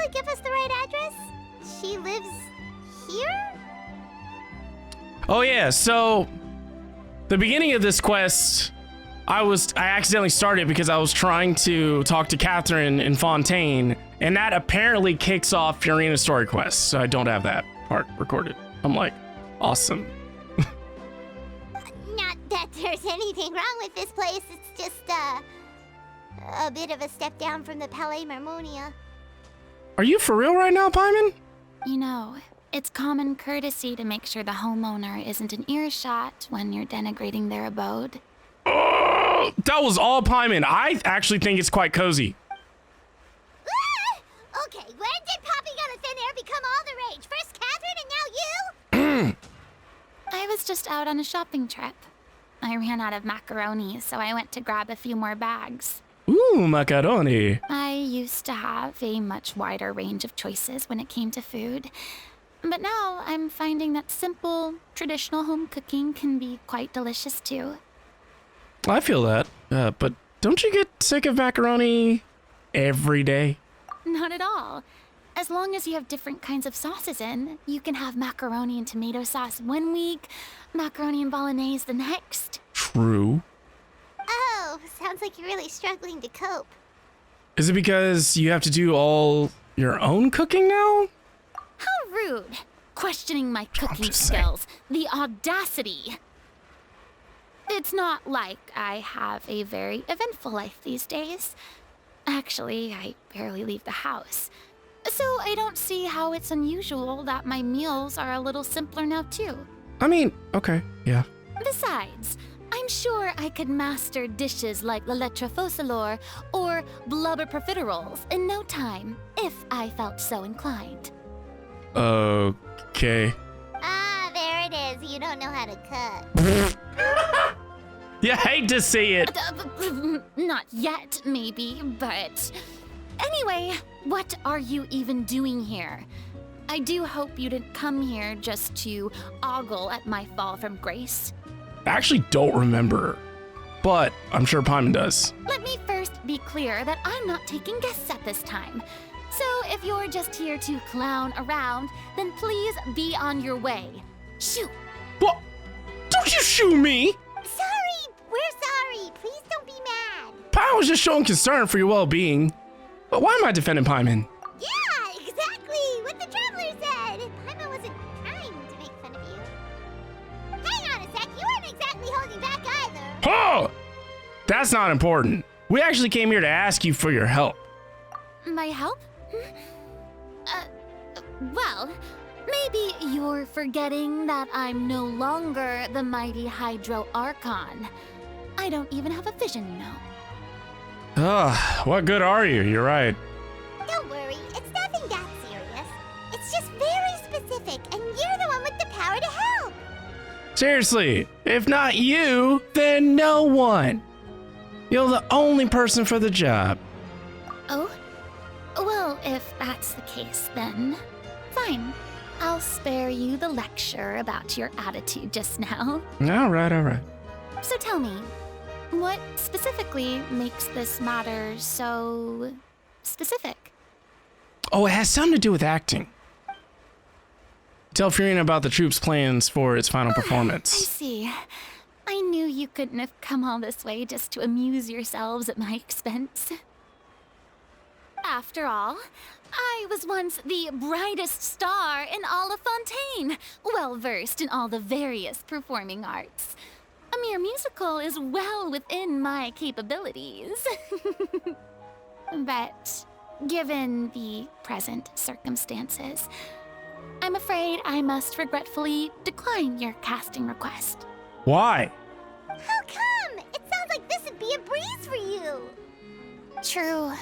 really give us the right address? She lives here? Oh yeah, so the beginning of this quest, I accidentally started because I was trying to talk to Katheryne in Fontaine, and that apparently kicks off Furina's story quest, so I don't have that part recorded. I'm like, awesome. Not that there's anything wrong with this place, it's just, a bit of a step down from the Palais Marmonia. Are you for real right now, Paimon? You know, it's common courtesy to make sure the homeowner isn't in earshot when you're denigrating their abode. Oh, that was all Paimon. I actually think it's quite cozy. Okay, when did popping out of thin air become all the rage? First Katheryne and now you? I was just out on a shopping trip. I ran out of macaroni, so I went to grab a few more bags. Ooh, macaroni. I used to have a much wider range of choices when it came to food. But now I'm finding that simple, traditional home cooking can be quite delicious too. I feel that, but don't you get sick of macaroni every day? Not at all. As long as you have different kinds of sauces in, you can have macaroni and tomato sauce one week, macaroni and bolognese the next. True. Oh, sounds like you're really struggling to cope. Is it because you have to do all your own cooking now? How rude! Questioning my cooking just saying. skills. The audacity! It's not like I have a very eventful life these days. Actually, I barely leave the house. So I don't see how it's unusual that my meals are a little simpler now too. I mean, okay, yeah. Besides, I'm sure I could master dishes like la lettre focilor or blubber profiteroles in no time, if I felt so inclined. Okay. Ah, there it is. You don't know how to cook. You hate to see it. Not yet, maybe, but... Anyway, what are you even doing here? I do hope you didn't come here just to ogle at my fall from grace. I actually don't remember, but I'm sure Paimon does. Let me first be clear that I'm not taking guests at this time. So if you're just here to clown around, then please be on your way. Shoo! What? Don't you shoo me! Sorry! We're sorry! Please don't be mad! Paimon was just showing concern for your well-being. But why am I defending Paimon? Yeah, exactly! What the traveler said! Paimon wasn't trying to make fun of you. Hang on a sec, you weren't exactly holding back either. Oh! That's not important. We actually came here to ask you for your help. My help? Well, maybe you're forgetting that I'm no longer the mighty Hydro Archon. I don't even have a vision, you know. Ugh, what good are you? You're right. Don't worry, it's nothing that serious. It's just very specific, and you're the one with the power to help. Seriously, if not you, then no one. You're the only person for the job. Oh? Well, if that's the case, then fine. I'll spare you the lecture about your attitude just now. All right. So tell me, what specifically makes this matter so specific? Oh, it has something to do with acting. Tell Furina about the troupe's plans for its final I performance. see. I knew you couldn't have come all this way just to amuse yourselves at my expense. After all, I was once the brightest star in all of Fontaine, well-versed in all the various performing arts. A mere musical is well within my capabilities. But given the present circumstances, I'm afraid I must regretfully decline your casting request. Why? How come? It sounds like this would be a breeze for you. True,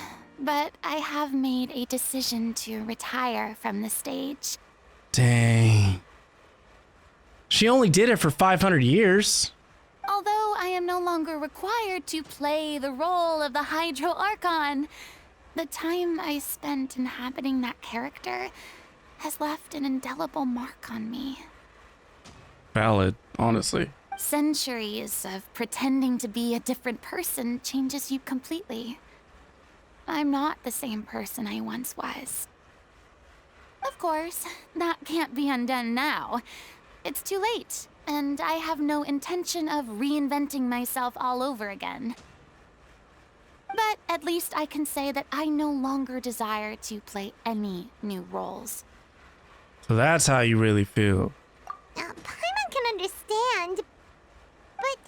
but I have made a decision to retire from the stage. Dang. She only did it for 500 years. Although I am no longer required to play the role of the Hydro Archon, the time I spent inhabiting that character has left an indelible mark on me. Valid, honestly. Centuries of pretending to be a different person changes you completely. I'm not the same person I once was. course, that can't be undone now. It's too late, and I have no intention of reinventing myself all over again. But at least I can say that I no longer desire to play any new roles. So that's how you really feel. Paimon can understand, but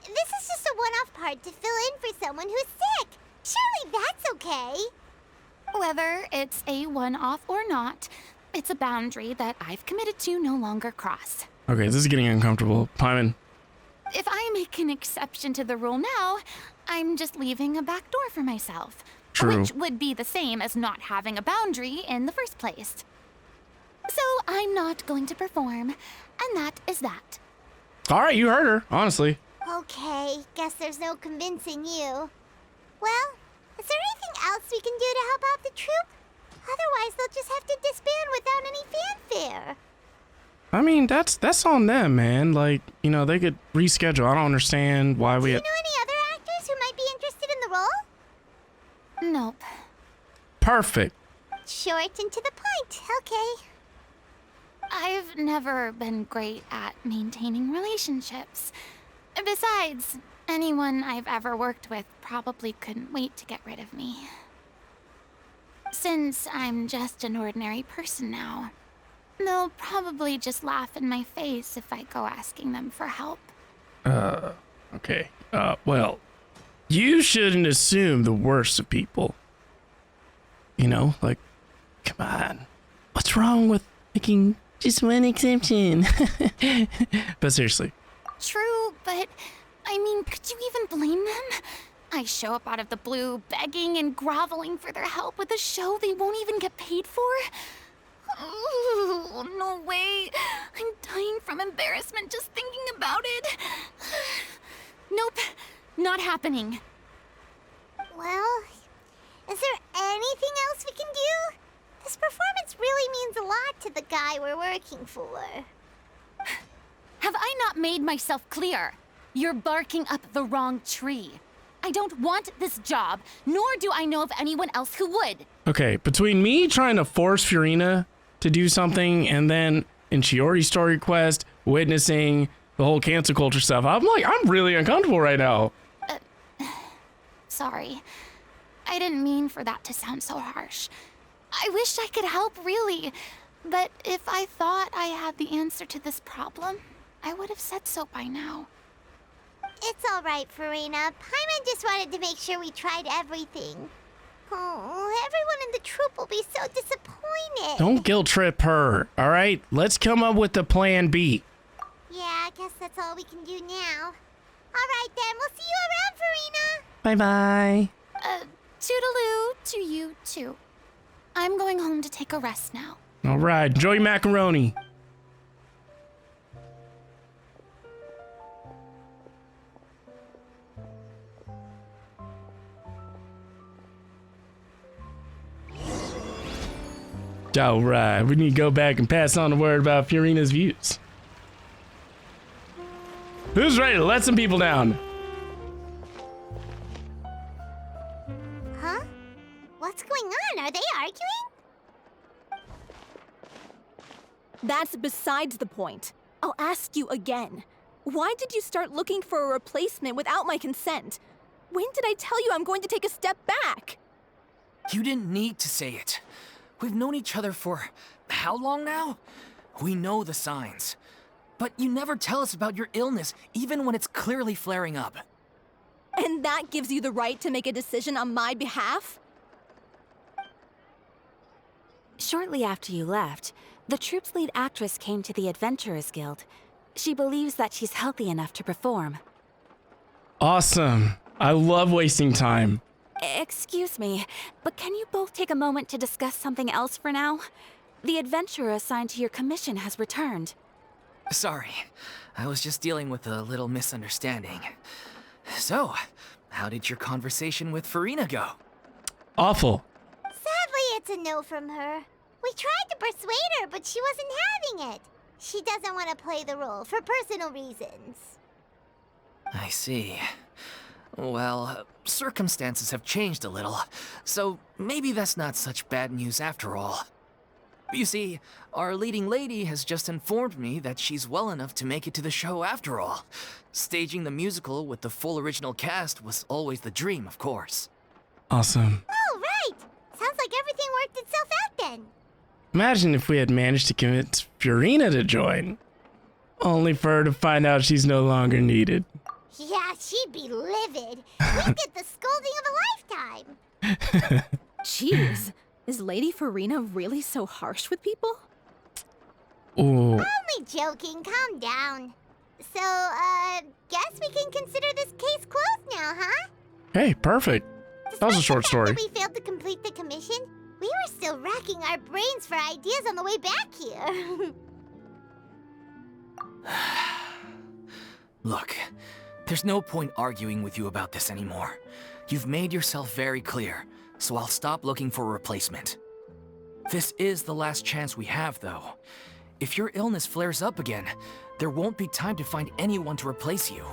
this is just a one-off part to fill in for someone who's sick. Surely that's okay. Whether it's a one-off or not, it's a boundary that I've committed to no longer cross. Okay, this is getting uncomfortable. Paimon. If I make an exception to the rule now, I'm just leaving a back door for myself. True. Which would be the same as not having a boundary in the first place. So I'm not going to perform, and that is that. All right, you heard her, honestly. Okay, guess there's no convincing you. Well, is there anything else we can do to help out the troupe? Otherwise, they'll just have to disband without any fanfare. I mean, that's on them, man. Like, you know, they could reschedule. I don't understand why we... Do you know any other actors who might be interested in the role? Nope. Perfect. Short and to the point, okay. I've never been great at maintaining relationships. Besides, anyone I've ever worked with probably couldn't wait to get rid of me. Since I'm just an ordinary person now, they'll probably just laugh in my face if I go asking them for help. Okay. Well, you shouldn't assume the worst of people. You know, like, come on. What's wrong with making just one exception? But seriously. True, but I mean, could you even blame them? I show up out of the blue, begging and groveling for their help with a show they won't even get paid for. Ooh, no way. I'm dying from embarrassment just thinking about it. Nope, not happening. Well, is there anything else we can do? This performance really means a lot to the guy we're working for. Have I not made myself clear? You're barking up the wrong tree. I don't want this job, nor do I know of anyone else who would. Okay, between me trying to force Furina to do something and then in Shiori's story quest, witnessing the whole cancel culture stuff, I'm really uncomfortable right now. Sorry. I didn't mean for that to sound so harsh. I wish I could help, really. But if I thought I had the answer to this problem, I would have said so by now. It's all right, Furina. Paimon just wanted to make sure we tried everything. Oh, everyone in the troupe will be so disappointed. Don't guilt trip her, all right? Let's come up with a plan B. Yeah, I guess that's all we can do now. All right, then. We'll see you around, Furina. Bye-bye. Toodaloo to you, too. I'm going home to take a rest now. All right, enjoy your macaroni. All right, we need to go back and pass on the word about Furina's views. Who's ready to let some people down? Huh? What's going on? Are they arguing? That's besides the point. I'll ask you again. Why did you start looking for a replacement without my consent? When did I tell you I'm going to take a step back? You didn't need to say it. We've known each other for how long now? We know the signs. But you never tell us about your illness, even when it's clearly flaring up. And that gives you the right to make a decision on my behalf? Shortly after you left, the troupe's lead actress came to the Adventurers Guild. She believes that she's healthy enough to perform. Awesome. I love wasting time. Excuse me, but can you both take a moment to discuss something else for now? The adventurer assigned to your commission has returned. Sorry, I was just dealing with a little misunderstanding. So, how did your conversation with Furina go? Awful. Sadly, it's a no from her. We tried to persuade her, but she wasn't having it. She doesn't want to play the role for personal reasons. I see. Well, circumstances have changed a little, so maybe that's not such bad news after all. You see, our leading lady has just informed me that she's well enough to make it to the show after all. Staging the musical with the full original cast was always the dream, of course. Awesome. Oh, right! Sounds like everything worked itself out then. Imagine if we had managed to convince Furina to join. Only for her to find out she's no longer needed. Yeah, she'd be livid. We'd get the scolding of a lifetime. Jeez, is Lady Furina really so harsh with people? Ooh. Only joking, calm down. So, guess we can consider this case closed now, huh? Hey, perfect. That was a short story. Despite the fact that we failed to complete the commission, we were still racking our brains for ideas on the way back here. Look, there's no point arguing with you about this anymore. You've made yourself very clear, so I'll stop looking for a replacement. This is the last chance we have, though. If your illness flares up again, there won't be time to find anyone to replace you.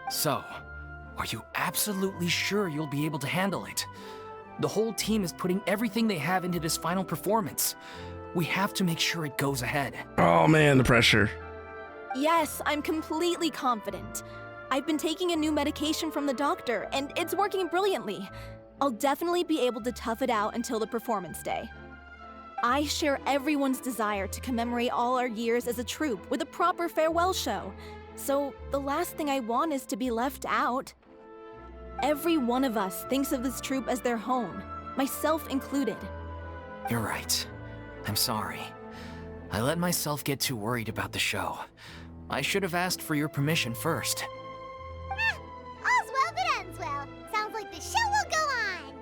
So, are you absolutely sure you'll be able to handle it? The whole team is putting everything they have into this final performance. We have to make sure it goes ahead. Oh man, the pressure. Yes, I'm completely confident. I've been taking a new medication from the doctor, and it's working brilliantly. I'll definitely be able to tough it out until the performance day. I share everyone's desire to commemorate all our years as a troupe with a proper farewell show. So the last thing I want is to be left out. Every one of us thinks of this troupe as their home, myself included. You're right. I'm sorry. I let myself get too worried about the show. I should have asked for your permission first. All's well that ends well. Sounds like the show will go on.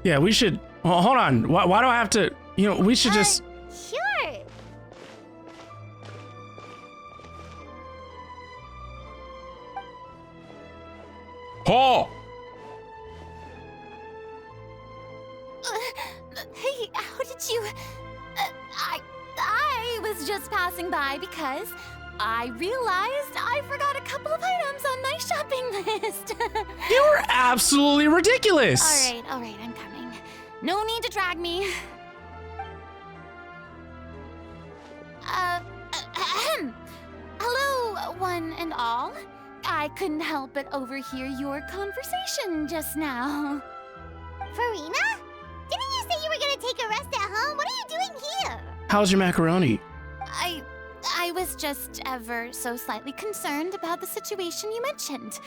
Yeah, we should. Well, hold on. Why do I have to? You know, we should just. Sure. Oh! Hey, how did you... I was just passing by because I realized I forgot a couple of items on my shopping list. You were absolutely ridiculous! All right, I'm coming. No need to drag me. Hello, one and all. I couldn't help but overhear your conversation just now. Furina? Didn't you say you were gonna take a rest at home? What are you doing here? How's your macaroni? I was just ever so slightly concerned about the situation you mentioned.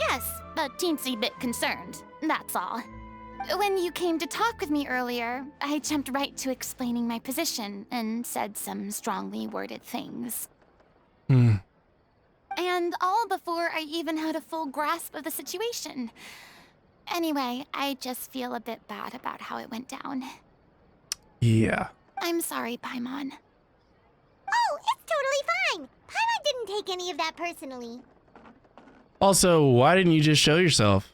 Yes, a teensy bit concerned, that's all. When you came to talk with me earlier, I jumped right to explaining my position and said some strongly worded things. And all before I even had a full grasp of the situation. Anyway, I just feel a bit bad about how it went down. Yeah. I'm sorry, Paimon. Oh, it's totally fine. Paimon didn't take any of that personally. Also, why didn't you just show yourself?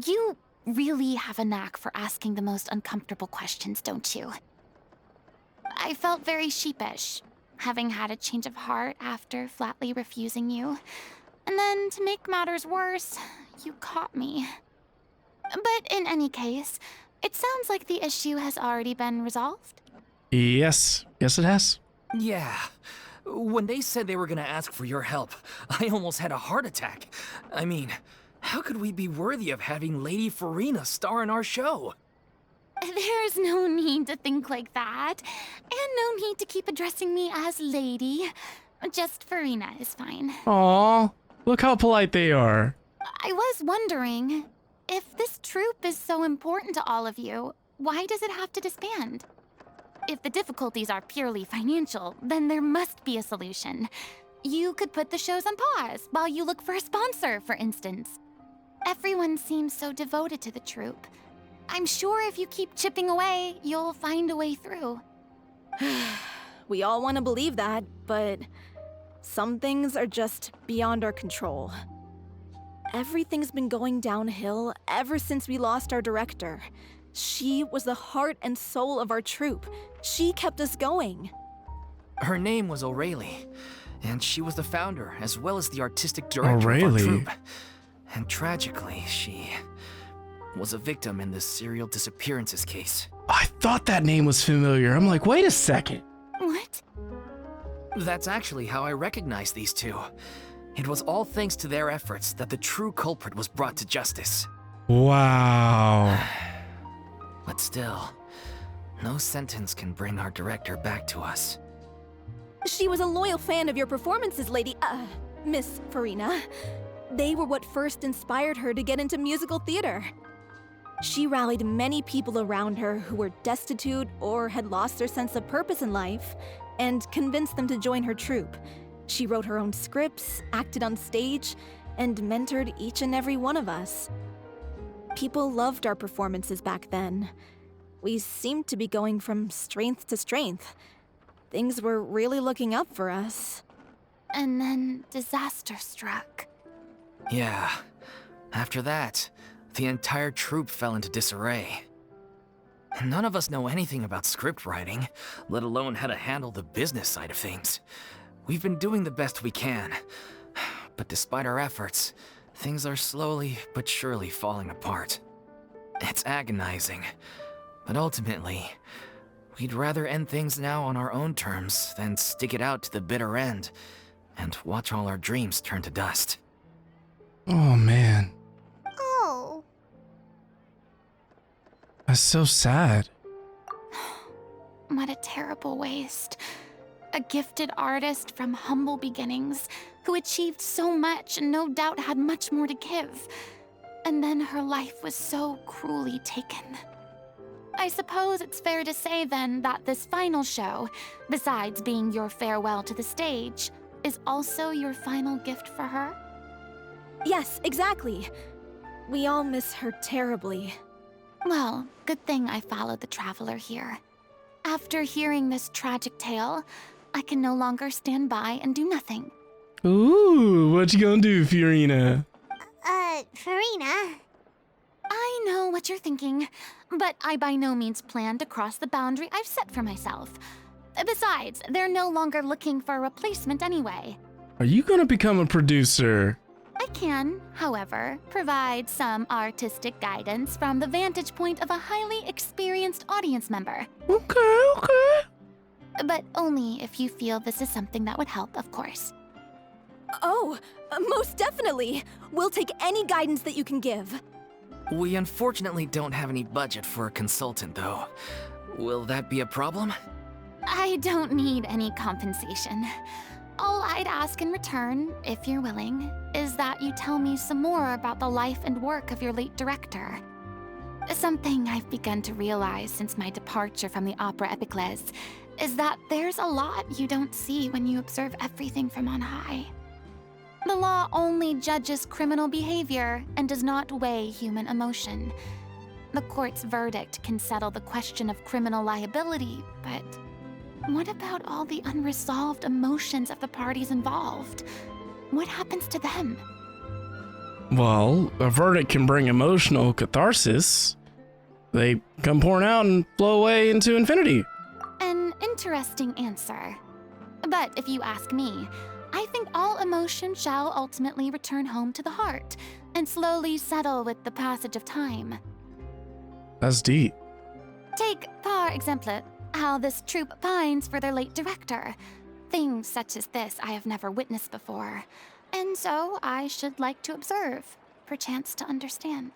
You really have a knack for asking the most uncomfortable questions, don't you? I felt very sheepish, having had a change of heart after flatly refusing you. And then, to make matters worse, you caught me. But in any case, it sounds like the issue has already been resolved. Yes it has. Yeah. When they said they were gonna ask for your help, I almost had a heart attack. I mean, how could we be worthy of having Lady Furina star in our show? There's no need to think like that. And no need to keep addressing me as lady. Just Furina is fine. Aw, look how polite they are. I was wondering, if this troupe is so important to all of you, why does it have to disband? If the difficulties are purely financial, then there must be a solution. You could put the shows on pause while you look for a sponsor, for instance. Everyone seems so devoted to the troupe. I'm sure if you keep chipping away, you'll find a way through. We all want to believe that, but some things are just beyond our control. Everything's been going downhill ever since we lost our director. She was the heart and soul of our troupe. She kept us going. Her name was O'Reilly, and she was the founder as well as the artistic director of our troupe. And tragically, she was a victim in this serial disappearances case. I thought that name was familiar. I'm like, wait a second. What? That's actually how I recognized these two. It was all thanks to their efforts that the true culprit was brought to justice. Wow. But still, no sentence can bring our director back to us. She was a loyal fan of your performances, Miss Furina. They were what first inspired her to get into musical theater. She rallied many people around her who were destitute or had lost their sense of purpose in life, and convinced them to join her troupe. She wrote her own scripts, acted on stage, and mentored each and every one of us. People loved our performances back then. We seemed to be going from strength to strength. Things were really looking up for us. And then disaster struck. Yeah. After that, the entire troupe fell into disarray. None of us know anything about script writing, let alone how to handle the business side of things. We've been doing the best we can, but despite our efforts, things are slowly but surely falling apart. It's agonizing, but ultimately, we'd rather end things now on our own terms than stick it out to the bitter end and watch all our dreams turn to dust. Oh, man. Oh. That's so sad. What a terrible waste. A gifted artist from humble beginnings who achieved so much and no doubt had much more to give. And then her life was so cruelly taken. I suppose it's fair to say then that this final show, besides being your farewell to the stage, is also your final gift for her? Yes, exactly. We all miss her terribly. Well, good thing I followed the Traveler here. After hearing this tragic tale, I can no longer stand by and do nothing. Ooh, what you gonna do, Furina? Furina. I know what you're thinking, but I by no means plan to cross the boundary I've set for myself. Besides, they're no longer looking for a replacement anyway. Are you gonna become a producer? I can, however, provide some artistic guidance from the vantage point of a highly experienced audience member. Okay. But only if you feel this is something that would help, of course. Oh, most definitely. We'll take any guidance that you can give. We unfortunately don't have any budget for a consultant, though. Will that be a problem? I don't need any compensation. All I'd ask in return, if you're willing, is that you tell me some more about the life and work of your late director. Something I've begun to realize since my departure from the Opera Epiclese is that there's a lot you don't see when you observe everything from on high. The law only judges criminal behavior and does not weigh human emotion. The court's verdict can settle the question of criminal liability, but what about all the unresolved emotions of the parties involved? What happens to them? Well, a verdict can bring emotional catharsis. They come pouring out and flow away into infinity. An interesting answer. But if you ask me, I think all emotion shall ultimately return home to the heart and slowly settle with the passage of time. That's deep. Take, par exemple, how this troupe pines for their late director. Things such as this I have never witnessed before, and so I should like to observe, perchance to understand.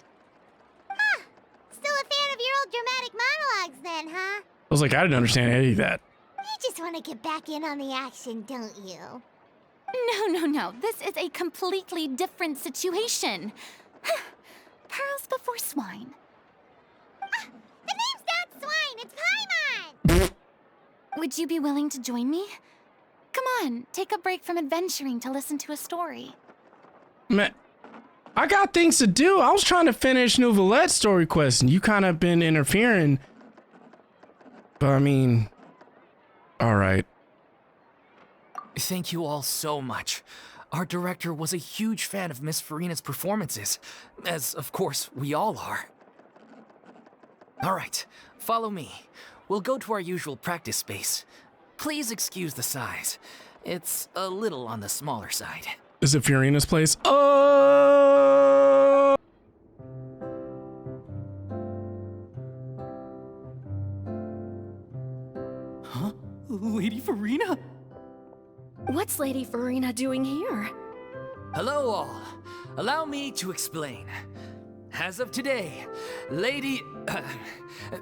Huh. Still a fan of your old dramatic monologues then, huh? I was like, I didn't understand any of that. You just want to get back in on the action, don't you? No. This is a completely different situation. Pearls before swine. Ah, the name's not Swine, it's Paimon! Would you be willing to join me? Come on, take a break from adventuring to listen to a story. Man, I got things to do. I was trying to finish Neuvillette's story quest, and you kind of been interfering. But I mean, all right. Thank you all so much. Our director was a huge fan of Miss Furina's performances, as of course we all are. All right, follow me. We'll go to our usual practice space. Please excuse the size. It's a little on the smaller side. Is it Furina's place? Oh! Huh? Lady Furina? What's Lady Furina doing here? Hello all. Allow me to explain. As of today,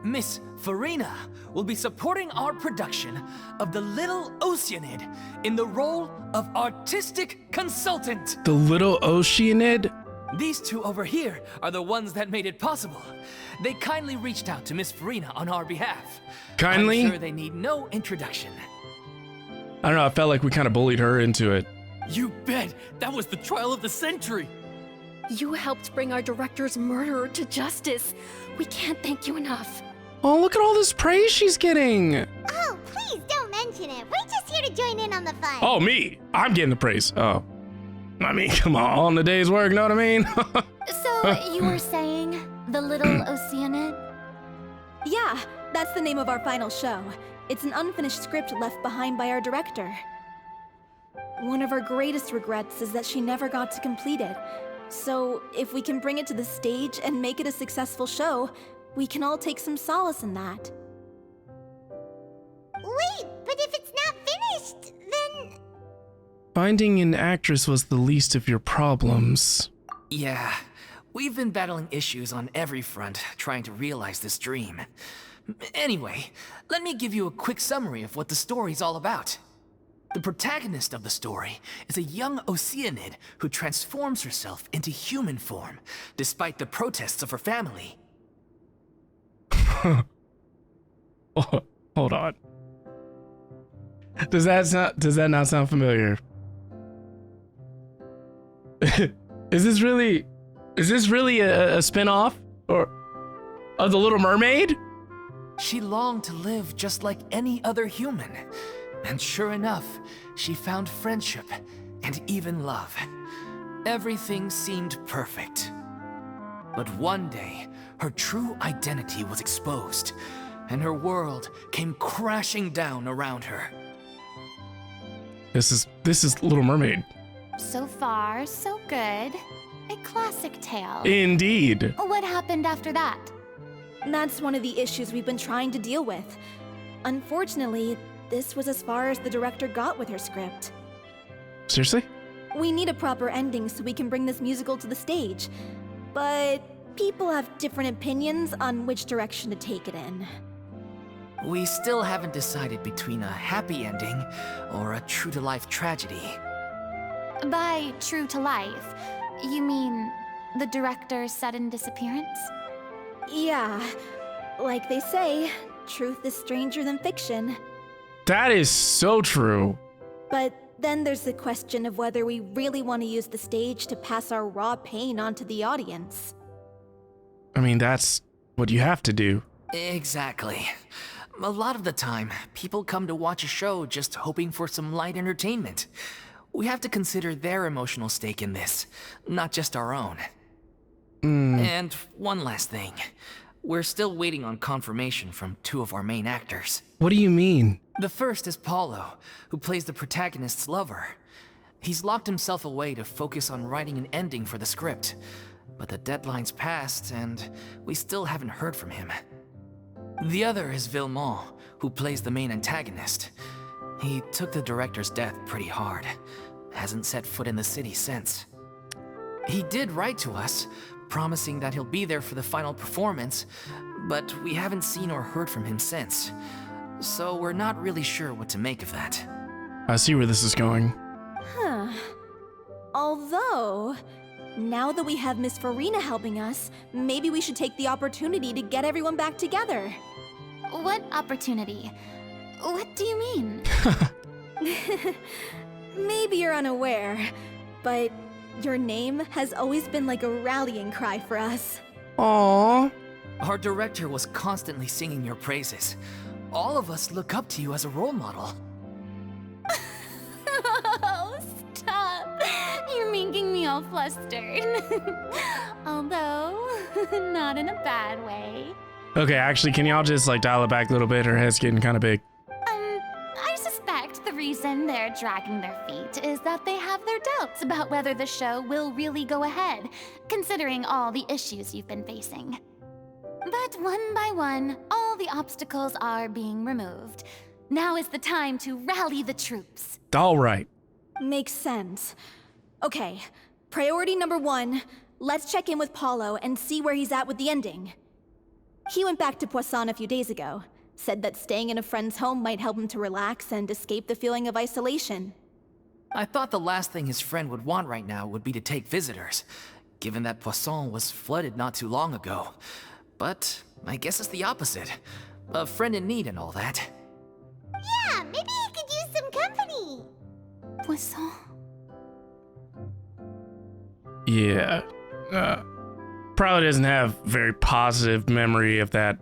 Miss Furina will be supporting our production of The Little Oceanid in the role of artistic consultant. The Little Oceanid? These two over here are the ones that made it possible. They kindly reached out to Miss Furina on our behalf. Kindly? I'm sure they need no introduction. I don't know, I felt like we kind of bullied her into it. You bet! That was the trial of the century! You helped bring our director's murderer to justice. We can't thank you enough. Oh, look at all this praise she's getting. Oh, please don't mention it. We're just here to join in on the fun. Oh, me? I'm getting the praise. Oh. I mean, come on the day's work, know what I mean? So, you were saying the Little Oceanid? Yeah, that's the name of our final show. It's an unfinished script left behind by our director. One of our greatest regrets is that she never got to complete it. So, if we can bring it to the stage and make it a successful show, we can all take some solace in that. Wait, but if it's not finished, then... Finding an actress was the least of your problems. Yeah, we've been battling issues on every front trying to realize this dream. Anyway, let me give you a quick summary of what the story's all about. The protagonist of the story is a young Oceanid who transforms herself into human form, despite the protests of her family. Hold on. Does that not sound familiar? Is this really a spin-off or of The Little Mermaid? She longed to live just like any other human. And sure enough, she found friendship and even love. Everything seemed perfect. But one day, her true identity was exposed, and her world came crashing down around her. This is Little Mermaid. So far, so good. A classic tale. Indeed. What happened after that? That's one of the issues we've been trying to deal with. Unfortunately, this was as far as the director got with her script. Seriously? We need a proper ending so we can bring this musical to the stage. But people have different opinions on which direction to take it in. We still haven't decided between a happy ending or a true-to-life tragedy. By true to life, you mean the director's sudden disappearance? Yeah, like they say, truth is stranger than fiction. That is so true. But then there's the question of whether we really want to use the stage to pass our raw pain onto the audience. I mean, that's what you have to do. Exactly. A lot of the time, people come to watch a show just hoping for some light entertainment. We have to consider their emotional stake in this, not just our own. And one last thing. We're still waiting on confirmation from two of our main actors. What do you mean? The first is Pauleau, who plays the protagonist's lover. He's locked himself away to focus on writing an ending for the script. But the deadline's passed, and we still haven't heard from him. The other is Villemont, who plays the main antagonist. He took the director's death pretty hard. Hasn't set foot in the city since. He did write to us, promising that he'll be there for the final performance, but we haven't seen or heard from him since. So we're not really sure what to make of that. I see where this is going. Huh. Although, now that we have Miss Furina helping us, maybe we should take the opportunity to get everyone back together. What opportunity? What do you mean? Maybe you're unaware, but your name has always been like a rallying cry for us. Aww. Our director was constantly singing your praises. All of us look up to you as a role model. Oh, stop! You're making me all flustered. Although, not in a bad way. Okay, actually, can y'all just like dial it back a little bit? Her head's getting kind of big. I suspect the reason they're dragging their feet is that they have their doubts about whether the show will really go ahead, considering all the issues you've been facing. But one by one, all the obstacles are being removed. Now is the time to rally the troops. All right. Makes sense. Okay, priority number 1, let's check in with Pauleau and see where he's at with the ending. He went back to Poisson a few days ago, said that staying in a friend's home might help him to relax and escape the feeling of isolation. I thought the last thing his friend would want right now would be to take visitors, given that Poisson was flooded not too long ago. But I guess it's the opposite. A friend in need and all that. Yeah, maybe he could use some company. Poisson. Yeah. Probably doesn't have very positive memory of that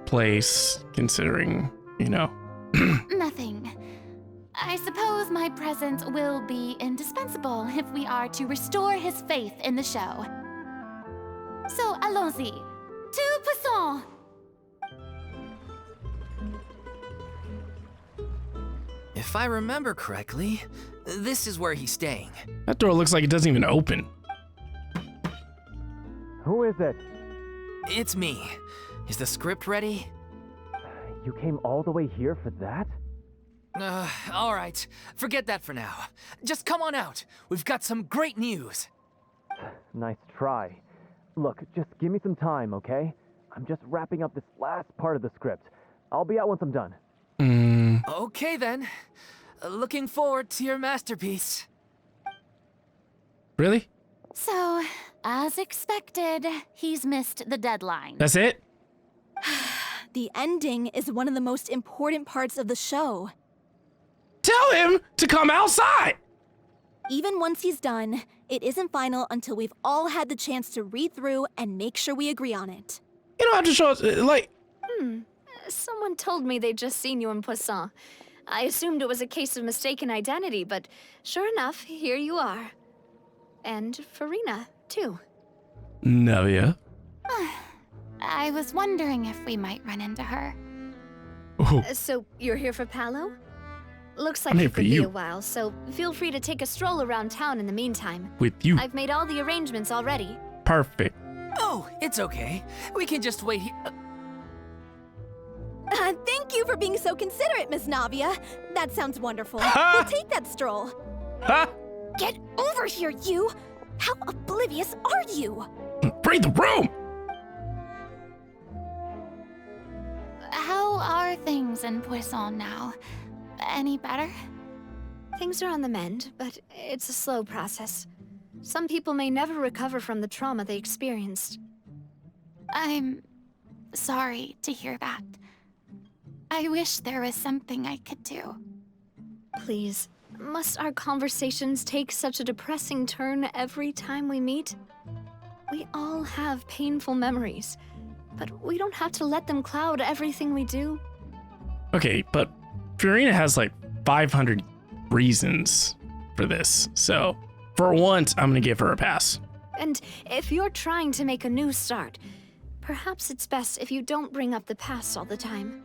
place, considering, you know. Nothing. I suppose my presence will be indispensable if we are to restore his faith in the show. So, allons-y. To Poisson! If I remember correctly, this is where he's staying. That door looks like it doesn't even open. Who is it? It's me. Is the script ready? You came all the way here for that? All right. Forget that for now. Just come on out. We've got some great news. Nice try. Look, just give me some time, okay? I'm just wrapping up this last part of the script. I'll be out once I'm done. Okay then. Looking forward to your masterpiece. Really? So, as expected, he's missed the deadline. That's it? The ending is one of the most important parts of the show. Tell him to come outside! Even once he's done, it isn't final until we've all had the chance to read through and make sure we agree on it. You don't have to show us, like... Someone told me they'd just seen you in Poisson. I assumed it was a case of mistaken identity, but sure enough, here you are. And Furina, too. Navia. I was wondering if we might run into her. Oh, So, you're here for Pauleau? Looks like I'm here it for could be you. a while, so feel free to take a stroll around town in the meantime. with you. I've made all the arrangements already. Perfect. Oh, it's okay. We can just wait here. Thank you for being so considerate, Miss Navia. That sounds wonderful. Ha! We'll take that stroll. Ha! Get over here, you! How oblivious are you? Read the room! How are things in Poisson now? Any better? Things are on the mend, but it's a slow process. Some people may never recover from the trauma they experienced. I'm sorry to hear that. I wish there was something I could do. Please, must our conversations take such a depressing turn every time we meet? We all have painful memories, but we don't have to let them cloud everything we do. Okay, but Furina has like 500 reasons for this, so for once, I'm gonna give her a pass. And if you're trying to make a new start, perhaps it's best if you don't bring up the past all the time.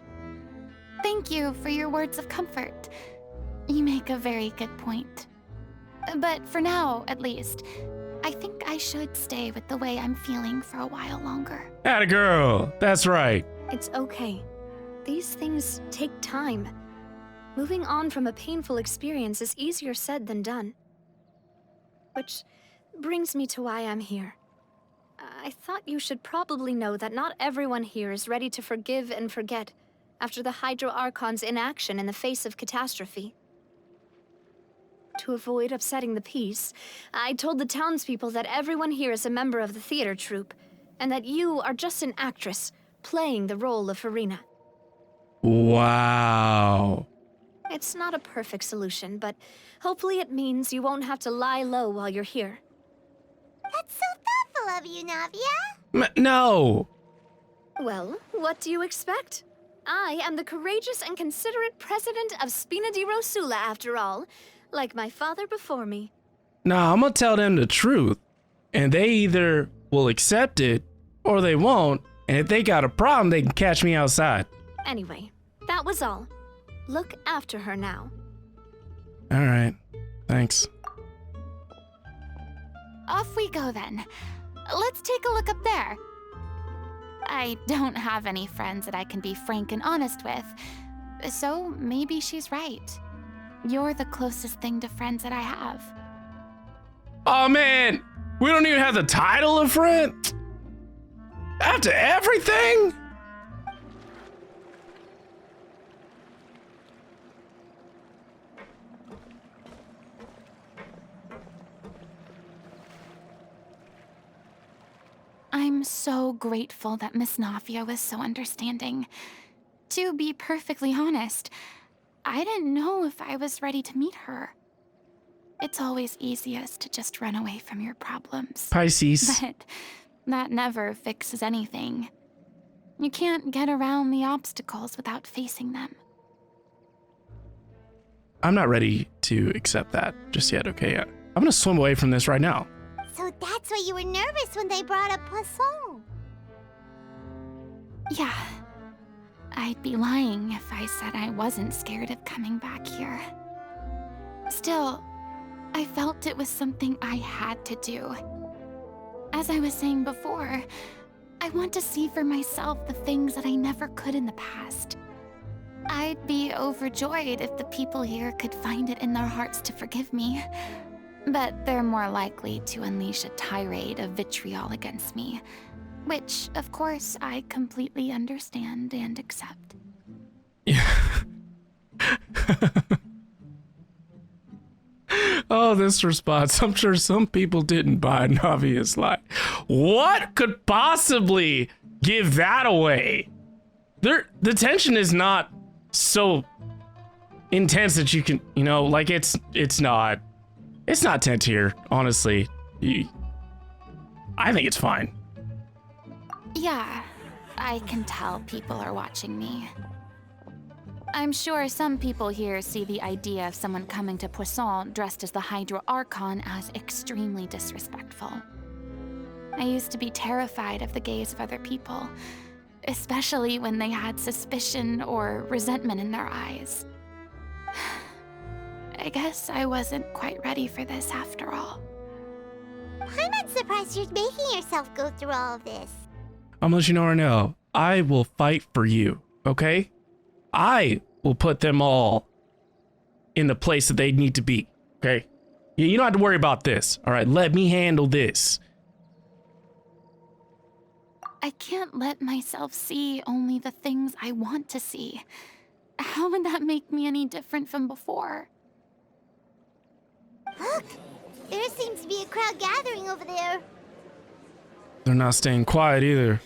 Thank you for your words of comfort. You make a very good point. But for now, at least, I think I should stay with the way I'm feeling for a while longer. Atta girl, that's right. It's okay. These things take time. Moving on from a painful experience is easier said than done. Which brings me to why I'm here. I thought you should probably know that not everyone here is ready to forgive and forget after the Hydro Archon's inaction in the face of catastrophe. To avoid upsetting the peace, I told the townspeople that everyone here is a member of the theater troupe, and that you are just an actress playing the role of Furina. Wow. It's not a perfect solution, but hopefully it means you won't have to lie low while you're here. That's so thoughtful of you, Navia. No. Well, what do you expect? I am the courageous and considerate president of Spina di Rosula, after all, like my father before me. Nah, I'm gonna tell them the truth, and they either will accept it or they won't, and if they got a problem, they can catch me outside. Anyway, that was all. Look after her now. All right, thanks. Off we go then. Let's take a look up there. I don't have any friends that I can be frank and honest with, So maybe she's right. You're the closest thing to friends that I have. Oh man, we don't even have the title of friend? After everything? I'm so grateful that Miss Navia was so understanding. To be perfectly honest, I didn't know if I was ready to meet her. It's always easiest to just run away from your problems. Pisces. But that never fixes anything. You can't get around the obstacles without facing them. I'm not ready to accept that just yet, okay? I'm gonna swim away from this right now. So that's why you were nervous when they brought up Poisson. Yeah. I'd be lying if I said I wasn't scared of coming back here. Still, I felt it was something I had to do. As I was saying before, I want to see for myself the things that I never could in the past. I'd be overjoyed if the people here could find it in their hearts to forgive me. But they're more likely to unleash a tirade of vitriol against me, which, of course, I completely understand and accept. Yeah. Oh, this response. I'm sure some people didn't buy Navia's lie. What could possibly give that away? The tension is not so intense that you can, like it's not tense here, honestly. I think it's fine. Yeah, I can tell people are watching me. I'm sure some people here see the idea of someone coming to Poisson dressed as the Hydro Archon as extremely disrespectful. I used to be terrified of the gaze of other people, especially when they had suspicion or resentment in their eyes. I guess I wasn't quite ready for this after all. I'm not surprised you're making yourself go through all of this. I'm gonna let you know right now, I will fight for you, okay? I will put them all in the place that they need to be, okay? You don't have to worry about this, all right? Let me handle this. I can't let myself see only the things I want to see. How would that make me any different from before? Look, there seems to be a crowd gathering over there. They're not staying quiet either.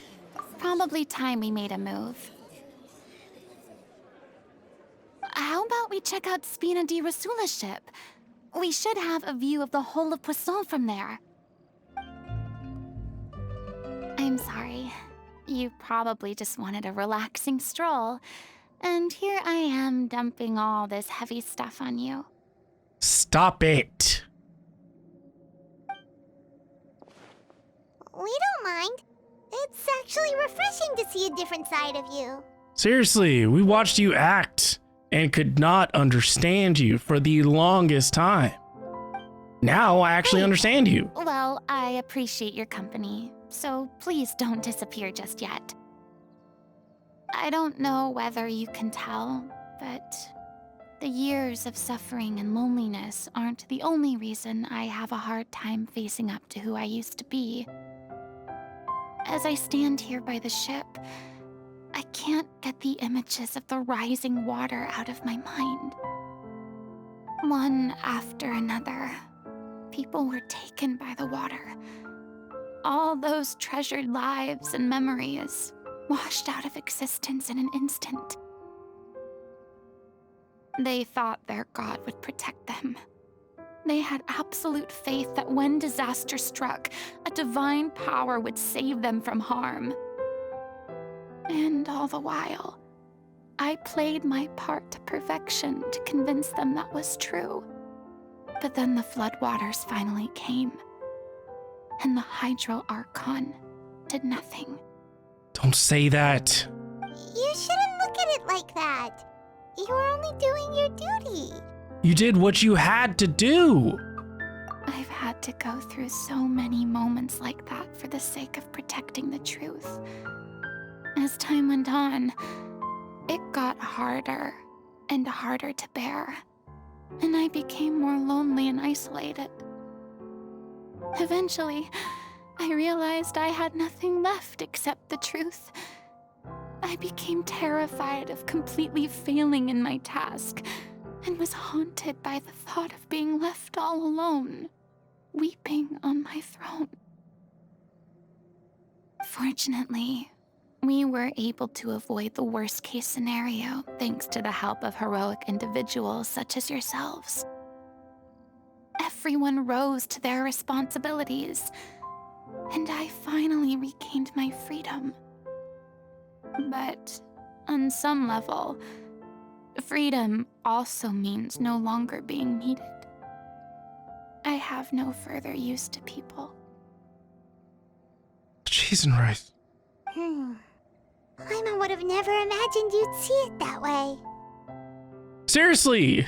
Probably time we made a move. How about we check out Spina di Rasula's ship? We should have a view of the whole of Poisson from there. I'm sorry. You probably just wanted a relaxing stroll. And here I am dumping all this heavy stuff on you. Stop it. We don't mind. It's actually refreshing to see a different side of you. Seriously, we watched you act and could not understand you for the longest time. Now I actually understand you. Well, I appreciate your company, so please don't disappear just yet. I don't know whether you can tell, but the years of suffering and loneliness aren't the only reason I have a hard time facing up to who I used to be. As I stand here by the ship, I can't get the images of the rising water out of my mind. One after another, people were taken by the water. All those treasured lives and memories washed out of existence in an instant. They thought their god would protect them. They had absolute faith that when disaster struck, a divine power would save them from harm. And all the while, I played my part to perfection to convince them that was true. But then the floodwaters finally came, and the Hydro Archon did nothing. Don't say that. You shouldn't look at it like that. You were only doing your duty. You did what you had to do. I've had to go through so many moments like that for the sake of protecting the truth. As time went on, it got harder and harder to bear, and I became more lonely and isolated. Eventually, I realized I had nothing left except the truth. I became terrified of completely failing in my task, and was haunted by the thought of being left all alone, weeping on my throne. Fortunately, we were able to avoid the worst-case scenario thanks to the help of heroic individuals such as yourselves. Everyone rose to their responsibilities, and I finally regained my freedom. But on some level, freedom also means no longer being needed. I have no further use to people. Cheese and rice. Paimon would have never imagined you'd see it that way. Seriously,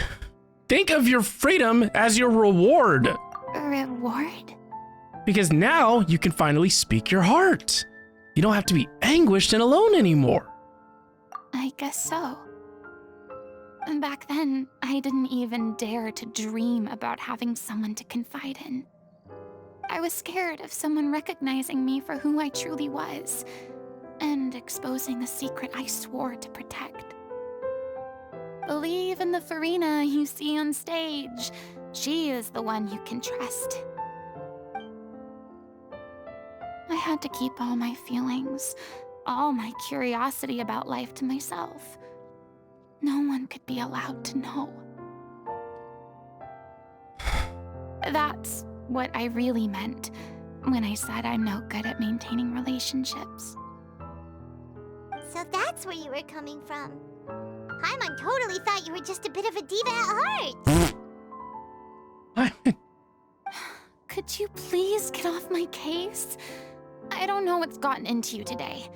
think of your freedom as your reward. A reward? Because now you can finally speak your heart. You don't have to be anguished and alone anymore. I guess so. And back then, I didn't even dare to dream about having someone to confide in. I was scared of someone recognizing me for who I truly was, and exposing the secret I swore to protect. Believe in the Furina you see on stage. She is the one you can trust. I had to keep all my feelings, all my curiosity about life to myself. No one could be allowed to know. That's what I really meant when I said I'm no good at maintaining relationships. So that's where you were coming from. Paimon totally thought you were just a bit of a diva at heart. Could you please get off my case? I don't know what's gotten into you today.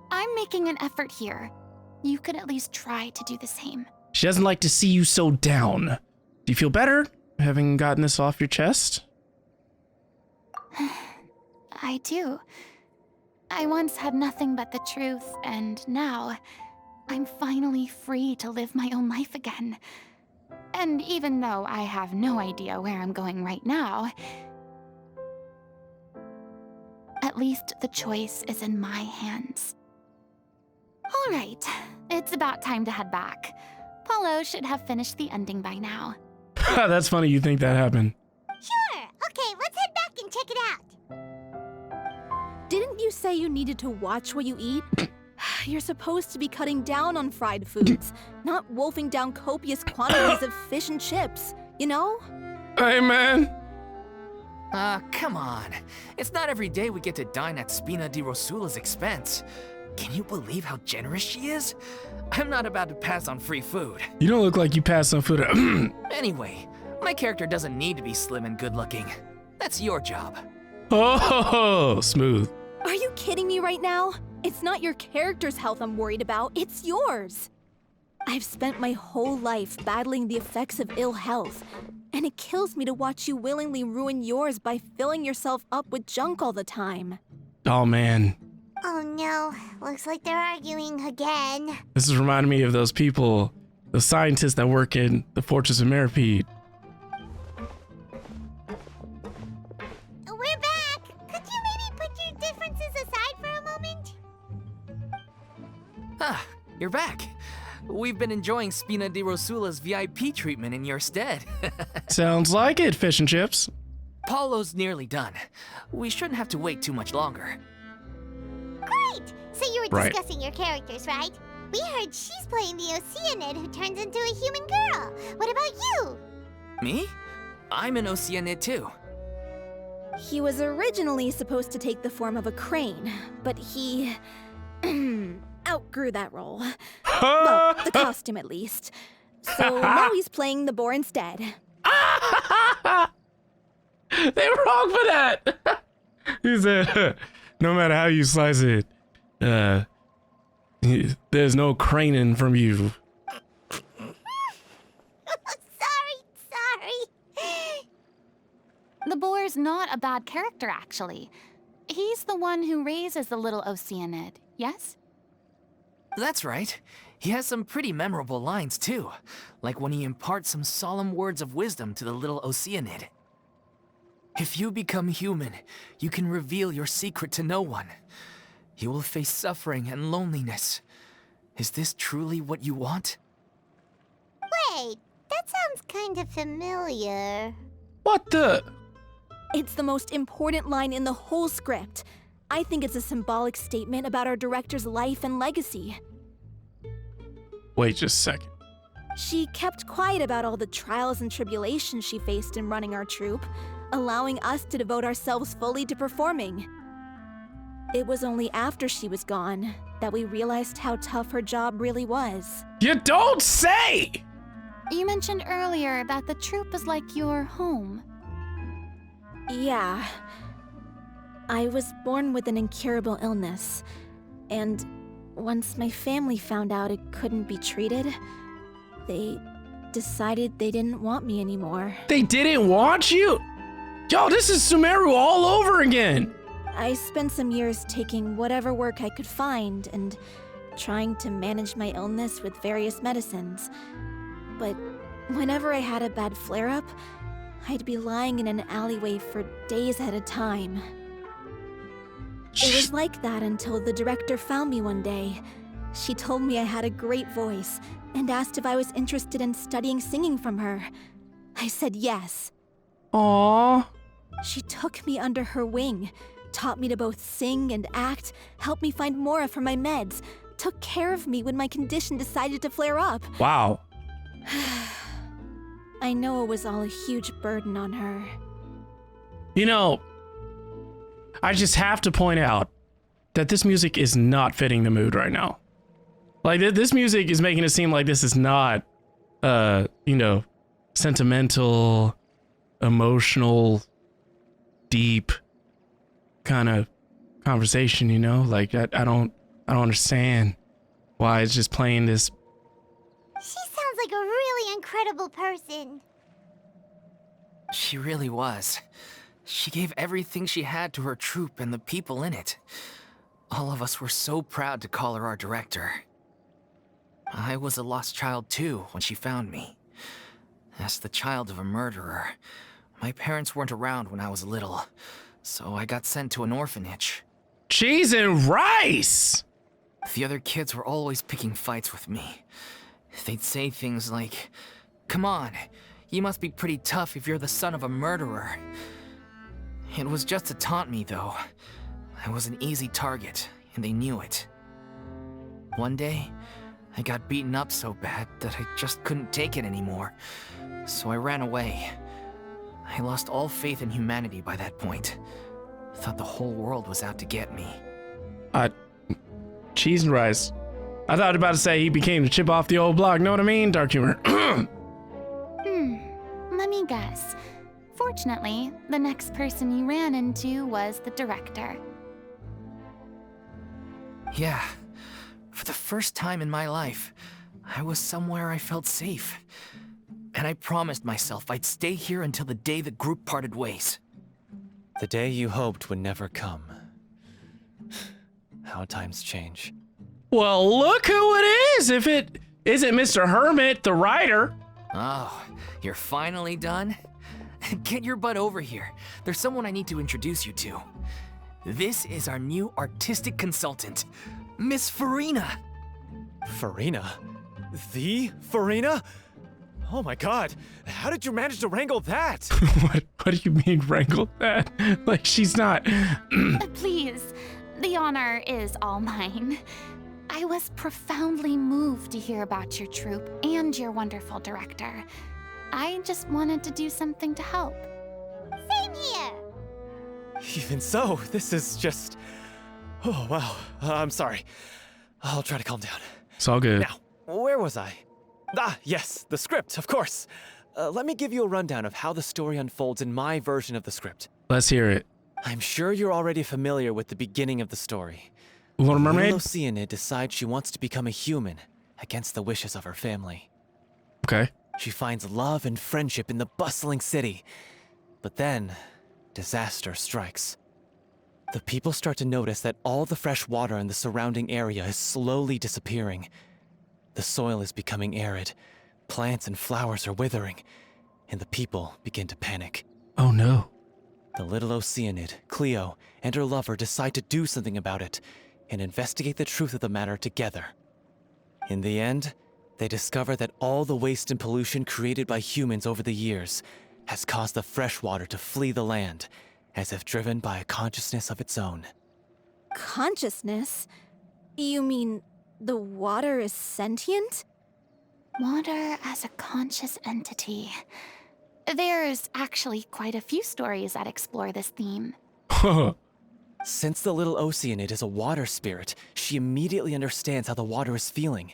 I'm making an effort here. You could at least try to do the same. She doesn't like to see you so down. Do you feel better having gotten this off your chest? I do. I once had nothing but the truth, and now I'm finally free to live my own life again. And even though I have no idea where I'm going right now, at least the choice is in my hands. All right, it's about time to head back. Pauleau should have finished the ending by now. That's funny you think that happened. Sure. Okay, let's head back and check it out. Didn't you say you needed to watch what you eat? You're supposed to be cutting down on fried foods, not wolfing down copious quantities of fish and chips, you know? Hey, man. Come on. It's not every day we get to dine at Spina di Rosula's expense. Can you believe how generous she is? I'm not about to pass on free food. You don't look like you passed on food. Anyway, my character doesn't need to be slim and good looking. That's your job. Oh, smooth. Are you kidding me right now? It's not your character's health I'm worried about, it's yours. I've spent my whole life battling the effects of ill health, and it kills me to watch you willingly ruin yours by filling yourself up with junk all the time. Oh, man. Oh no, looks like they're arguing again. This is reminding me of those people, those scientists that work in the Fortress of Meripede. We're back! Could you maybe put your differences aside for a moment? Ah, you're back. We've been enjoying Spina di Rosula's VIP treatment in your stead. Sounds like it, fish and chips. Paulo's nearly done. We shouldn't have to wait too much longer. Great! So you were Right. discussing your characters, right? We heard she's playing the Oceanid who turns into a human girl. What about you? Me? I'm an Oceanid too. He was originally supposed to take the form of a crane, but he outgrew that role. Well, the costume at least. So now he's playing the boar instead. They were wrong for that. He said, no matter how you slice it, there's no craning from you. Sorry. The boar's not a bad character, actually. He's the one who raises the little Oceanid, yes? That's right. He has some pretty memorable lines, too. Like when he imparts some solemn words of wisdom to the little Oceanid. If you become human, you can reveal your secret to no one. You will face suffering and loneliness. Is this truly what you want? Wait, that sounds kind of familiar. What the? It's the most important line in the whole script. I think it's a symbolic statement about our director's life and legacy. Wait just a second. She kept quiet about all the trials and tribulations she faced in running our troupe, allowing us to devote ourselves fully to performing. It was only after she was gone that we realized how tough her job really was. You don't say! You mentioned earlier that the troupe is like your home. Yeah. I was born with an incurable illness, and once my family found out it couldn't be treated, they decided they didn't want me anymore. They didn't want you? Yo, this is Sumeru all over again! I spent some years taking whatever work I could find and trying to manage my illness with various medicines. But whenever I had a bad flare-up, I'd be lying in an alleyway for days at a time. It was like that until the director found me one day. She told me I had a great voice and asked if I was interested in studying singing from her. I said yes. Aww. She took me under her wing, taught me to both sing and act, helped me find Mora for my meds, took care of me when my condition decided to flare up. Wow. I know it was all a huge burden on her. You know, I just have to point out that this music is not fitting the mood right now. Like, this music is making it seem like this is not, you know, sentimental, emotional, deep kind of conversation, you know? Like, I don't understand why it's just playing this. She sounds like a really incredible person. She really was. She gave everything she had to her troupe and the people in it. All of us were so proud to call her our director. I was a lost child too when she found me. As the child of a murderer, my parents weren't around when I was little, so I got sent to an orphanage. Cheese and rice! The other kids were always picking fights with me. They'd say things like, "Come on, you must be pretty tough if you're the son of a murderer." It was just to taunt me, though. I was an easy target, and they knew it. One day, I got beaten up so bad that I just couldn't take it anymore, so I ran away. I lost all faith in humanity by that point. Thought the whole world was out to get me. Cheese and rice. I thought about to say he became the chip off the old block, know what I mean? Dark humor. Let me guess. Fortunately, the next person you ran into was the director. Yeah. For the first time in my life, I was somewhere I felt safe. And I promised myself I'd stay here until the day the group parted ways. The day you hoped would never come. How times change. Well, look who it is! If it isn't Mr. Hermit, the writer. Oh, you're finally done? Get your butt over here. There's someone I need to introduce you to. This is our new artistic consultant, Miss Furina. Furina? The Furina? Oh my god, how did you manage to wrangle that? What do you mean wrangle that? Like, she's not. Please, the honor is all mine. I was profoundly moved to hear about your troupe and your wonderful director. I just wanted to do something to help. Same here. Even so, this is just... Oh, wow. I'm sorry. I'll try to calm down. It's all good. Now, where was I? Ah, yes, the script, of course. Let me give you a rundown of how the story unfolds in my version of the script. Let's hear it. I'm sure you're already familiar with the beginning of the story. Little Mermaid? Little Oceanid decides she wants to become a human, against the wishes of her family. Okay. She finds love and friendship in the bustling city. But then, disaster strikes. The people start to notice that all the fresh water in the surrounding area is slowly disappearing. The soil is becoming arid, plants and flowers are withering, and the people begin to panic. Oh no. The little Oceanid, Cleo, and her lover decide to do something about it and investigate the truth of the matter together. In the end, they discover that all the waste and pollution created by humans over the years has caused the fresh water to flee the land, as if driven by a consciousness of its own. Consciousness? You mean the water is sentient? Water as a conscious entity. There's actually quite a few stories that explore this theme. Since the little Oceanid is a water spirit, she immediately understands how the water is feeling.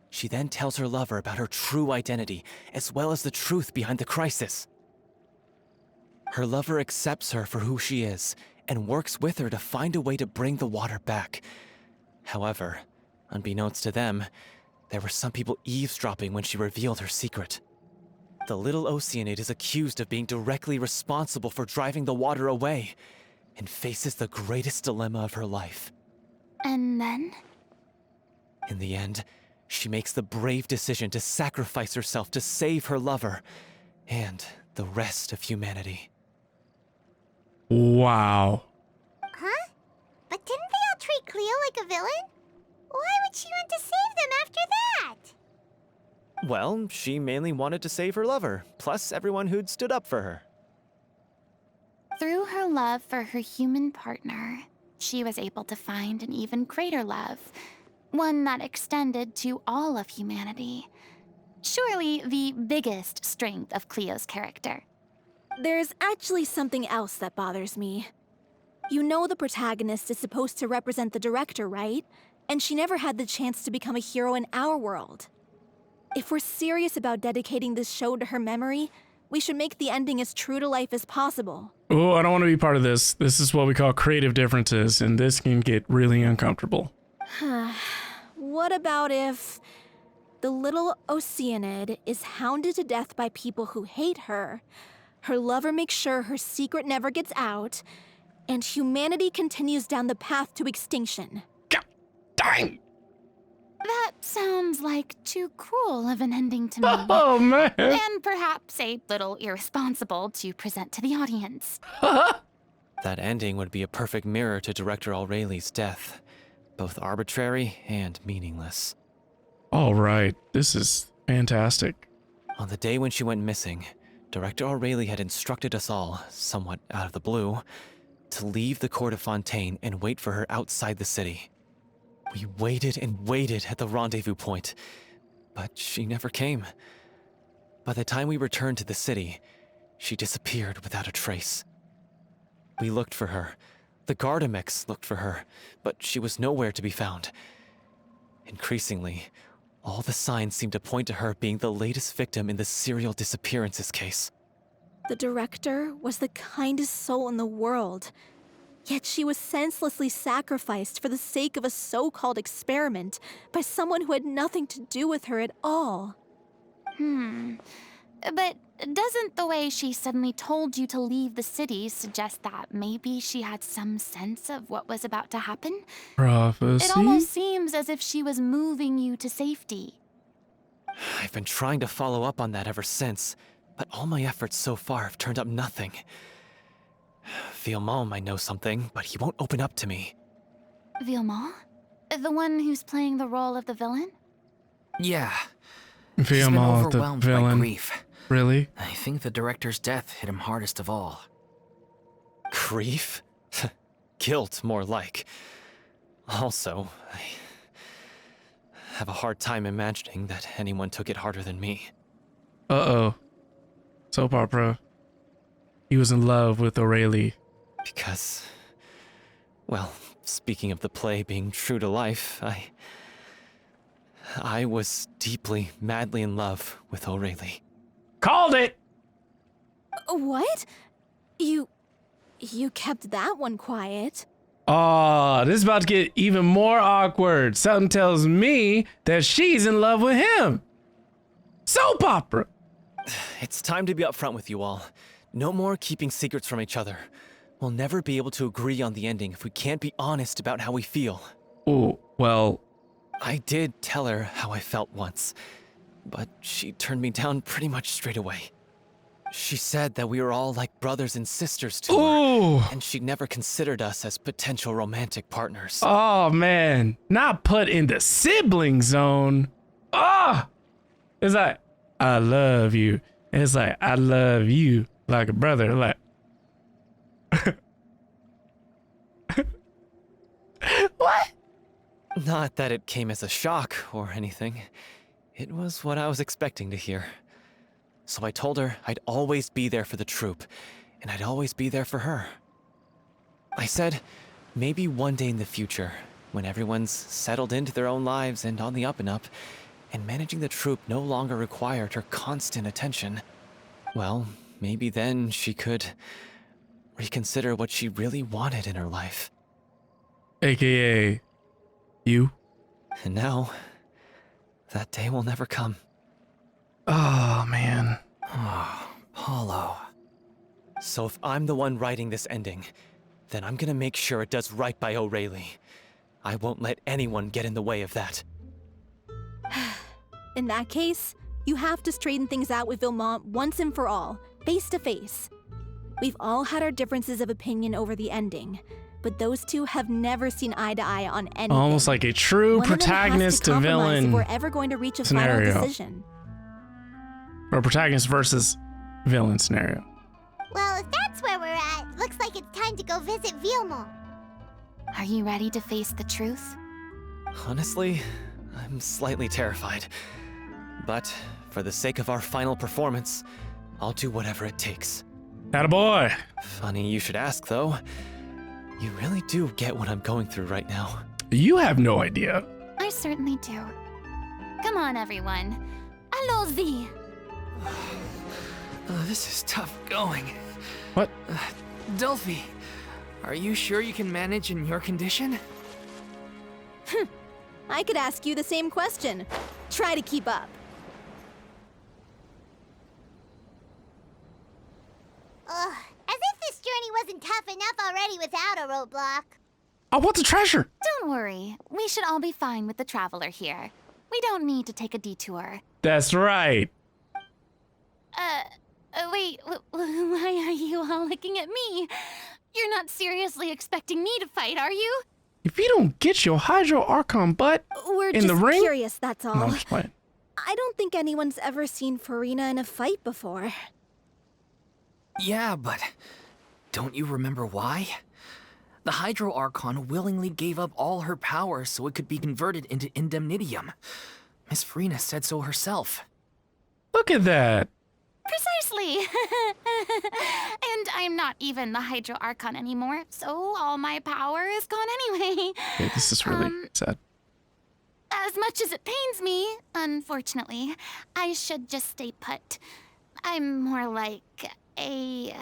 She then tells her lover about her true identity, as well as the truth behind the crisis. Her lover accepts her for who she is, and works with her to find a way to bring the water back. However, unbeknownst to them, there were some people eavesdropping when she revealed her secret. The little Oceanid is accused of being directly responsible for driving the water away, and faces the greatest dilemma of her life. And then? In the end, she makes the brave decision to sacrifice herself to save her lover, and the rest of humanity. Wow. Huh? But didn't they all treat Cleo like a villain? Why would she want to save them after that? Well, she mainly wanted to save her lover, plus everyone who'd stood up for her. Through her love for her human partner, she was able to find an even greater love, one that extended to all of humanity. Surely the biggest strength of Cleo's character. There's actually something else that bothers me. You know the protagonist is supposed to represent the director, right? And she never had the chance to become a hero in our world. If we're serious about dedicating this show to her memory, we should make the ending as true to life as possible. Oh, I don't want to be part of this. This is what we call creative differences, and this can get really uncomfortable. What about if the little Oceanid is hounded to death by people who hate her, her lover makes sure her secret never gets out, and humanity continues down the path to extinction? God dang! That sounds like too cruel of an ending to me. Oh, man! And perhaps a little irresponsible to present to the audience. That ending would be a perfect mirror to Director Aureli's death, both arbitrary and meaningless. All right, this is fantastic. On the day when she went missing, Director Aureli had instructed us all, somewhat out of the blue, to leave the court of Fontaine and wait for her outside the city. We waited and waited at the rendezvous point, but she never came. By the time we returned to the city, she disappeared without a trace. We looked for her. The Gardamex looked for her, but she was nowhere to be found. Increasingly, all the signs seemed to point to her being the latest victim in the serial disappearances case. The director was the kindest soul in the world, yet she was senselessly sacrificed for the sake of a so-called experiment by someone who had nothing to do with her at all. But doesn't the way she suddenly told you to leave the city suggest that maybe she had some sense of what was about to happen? Prophecy? It almost seems as if she was moving you to safety. I've been trying to follow up on that ever since, but all my efforts so far have turned up nothing. Vailmont might know something, but he won't open up to me. Vailmont? The one who's playing the role of the villain? Yeah. He's been Vailmont, the overwhelmed by villain. grief. Really? I think the director's death hit him hardest of all. Grief? Guilt, more like. Also, I have a hard time imagining that anyone took it harder than me. Uh-oh. Soap opera. He was in love with Aureli. Because, well, speaking of the play being true to life, I was deeply, madly in love with Aureli. Called it! What? You kept that one quiet. Oh, this is about to get even more awkward. Something tells me that she's in love with him. Soap opera! It's time to be upfront with you all. No more keeping secrets from each other. We'll never be able to agree on the ending if we can't be honest about how we feel. Oh, well, I did tell her how I felt once, but she turned me down pretty much straight away. She said that we were all like brothers and sisters to Ooh. her, and she never considered us as potential romantic partners. Oh, man. Not put in the sibling zone. Ah! It's like, I love you. It's like, I love you like a brother. Like, what? Not that it came as a shock or anything. It was what I was expecting to hear. So I told her I'd always be there for the troupe, and I'd always be there for her. I said, maybe one day in the future, when everyone's settled into their own lives and on the up and up, and managing the troupe no longer required her constant attention, well, maybe then she could reconsider what she really wanted in her life. AKA, you. And now, that day will never come. Oh, man. Oh, Pauleau. So if I'm the one writing this ending, then I'm gonna make sure it does right by O'Reilly. I won't let anyone get in the way of that. In that case, you have to straighten things out with Vilmont once and for all, face to face. We've all had our differences of opinion over the ending, but those two have never seen eye to eye on anything. Almost like a true One of them has protagonist to villain if we're ever going to reach a scenario. final decision. Or protagonist versus villain scenario. Well, if that's where we're at, looks like it's time to go visit Vilmont. Are you ready to face the truth? Honestly, I'm slightly terrified. But for the sake of our final performance, I'll do whatever it takes. Attaboy. Funny you should ask, though. You really do get what I'm going through right now. You have no idea. I certainly do. Come on, everyone. Allons-y. This is tough going. What? Dulphy, are you sure you can manage in your condition? I could ask you the same question. Try to keep up. Ugh, as if this journey wasn't tough enough already without a roadblock. I want the treasure. Don't worry. We should all be fine with the traveler here. We don't need to take a detour. That's right. Wait, why are you all looking at me? You're not seriously expecting me to fight, are you? If you don't get your Hydro Archon butt We're in just the ring. curious, that's all. No, I'm just playing. I don't think anyone's ever seen Furina in a fight before. Yeah, but don't you remember why? The Hydro Archon willingly gave up all her power so it could be converted into indemnitium. Miss Furina said so herself. Look at that. Precisely. And I'm not even the Hydro Archon anymore, so all my power is gone anyway. Okay, this is really sad. As much as it pains me, unfortunately, I should just stay put. I'm more like a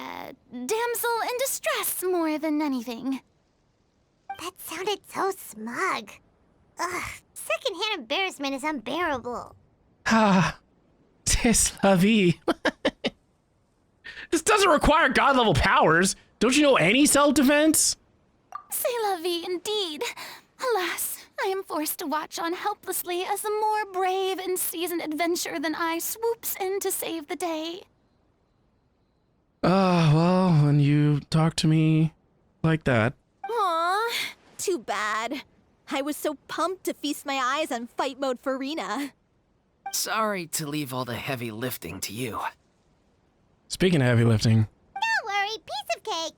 damsel in distress more than anything. That sounded so smug. Ugh, secondhand embarrassment is unbearable. Ah, c'est la vie. This doesn't require god-level powers. Don't you know any self-defense? C'est la vie indeed. Alas, I am forced to watch on helplessly as a more brave and seasoned adventurer than I swoops in to save the day. Well, when you talk to me like that. Aw, too bad. I was so pumped to feast my eyes on fight mode Furina. Sorry to leave all the heavy lifting to you. Speaking of heavy lifting. Don't worry, piece of cake.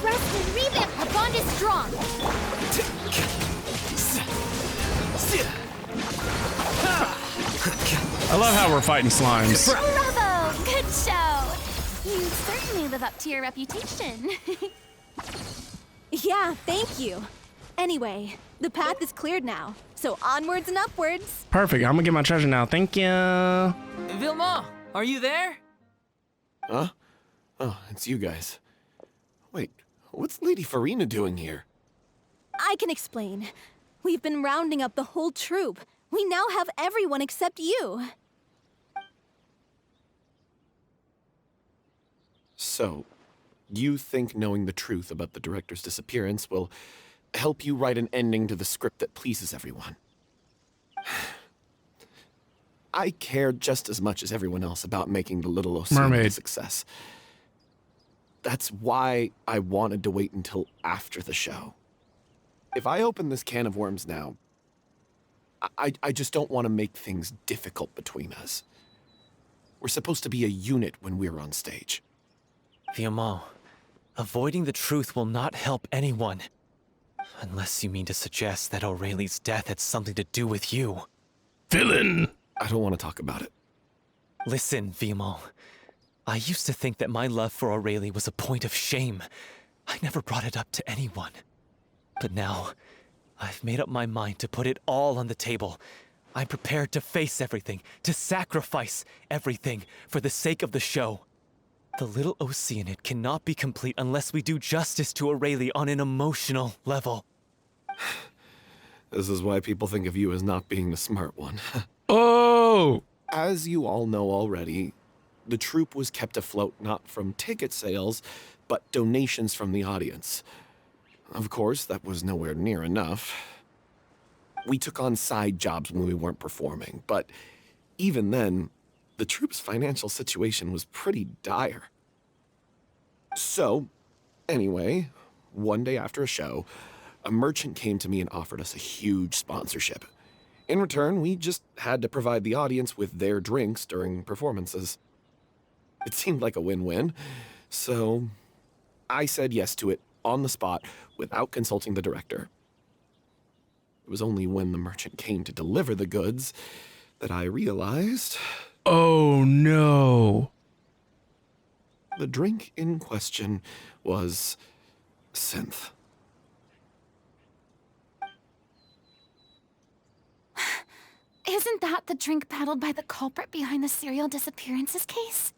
Rest and revamp, our bond is strong. I love how we're fighting slimes. Bravo! Good show! You certainly live up to your reputation. Yeah, thank you. Anyway, the path is cleared now, so onwards and upwards. Perfect. I'm gonna get my treasure now. Thank you. Vilma, are you there? Huh? Oh, it's you guys. Wait, what's Lady Furina doing here? I can explain. We've been rounding up the whole troupe. We now have everyone except you. So, You think knowing the truth about the director's disappearance will help you write an ending to the script that pleases everyone. I care just as much as everyone else about making the Little Ocean a success. That's why I wanted to wait until after the show. If I open this can of worms now, I just don't want to make things difficult between us. We're supposed to be a unit when we're on stage. Paimon, avoiding the truth will not help anyone. Unless you mean to suggest that Aurelie's death had something to do with you. Villain! I don't want to talk about it. Listen, Paimon. I used to think that my love for Aurelie was a point of shame. I never brought it up to anyone. But now, I've made up my mind to put it all on the table. I'm prepared to face everything, to sacrifice everything for the sake of the show. The Little Oceanid cannot be complete unless we do justice to Aurelie on an emotional level. This is why people think of you as not being the smart one. Oh! As you all know already, the troupe was kept afloat not from ticket sales, but donations from the audience. Of course, that was nowhere near enough. We took on side jobs when we weren't performing, but even then, the troupe's financial situation was pretty dire. So, anyway, one day after a show, a merchant came to me and offered us a huge sponsorship. In return, we just had to provide the audience with their drinks during performances. It seemed like a win-win, so I said yes to it on the spot without consulting the director. It was only when the merchant came to deliver the goods that I realized... Oh no. The drink in question was synth. Isn't that the drink peddled by the culprit behind the serial disappearances case?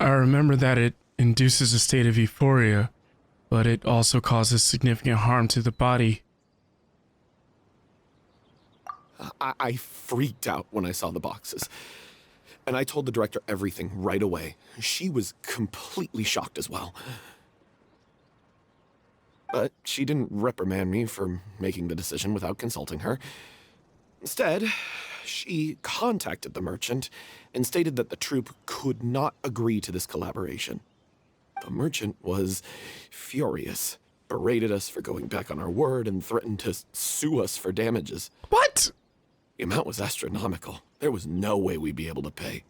I remember that it induces a state of euphoria, but it also causes significant harm to the body. I freaked out when I saw the boxes. And I told the director everything right away. She was completely shocked as well. But she didn't reprimand me for making the decision without consulting her. Instead, she contacted the merchant and stated that the troupe could not agree to this collaboration. The merchant was furious, berated us for going back on our word, and threatened to sue us for damages. What? The amount was astronomical. There was no way we'd be able to pay.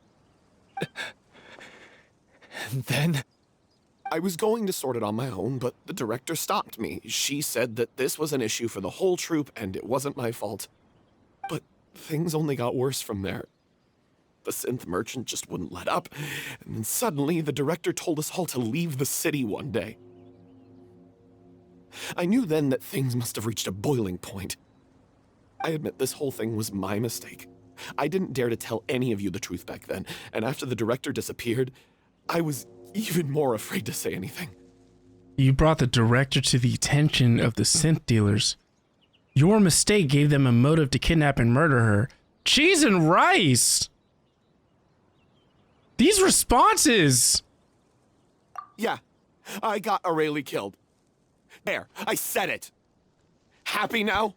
And then? I was going to sort it on my own, but the director stopped me. She said that this was an issue for the whole troupe and it wasn't my fault. But things only got worse from there. The synth merchant just wouldn't let up, and then suddenly the director told us all to leave the city one day. I knew then that things must have reached a boiling point. I admit this whole thing was my mistake. I didn't dare to tell any of you the truth back then, and after the director disappeared, I was even more afraid to say anything. You brought the director to the attention of the synth dealers. Your mistake gave them a motive to kidnap and murder her. Cheese and rice! These responses! Yeah, I got Aurelie killed. There, I said it. Happy now?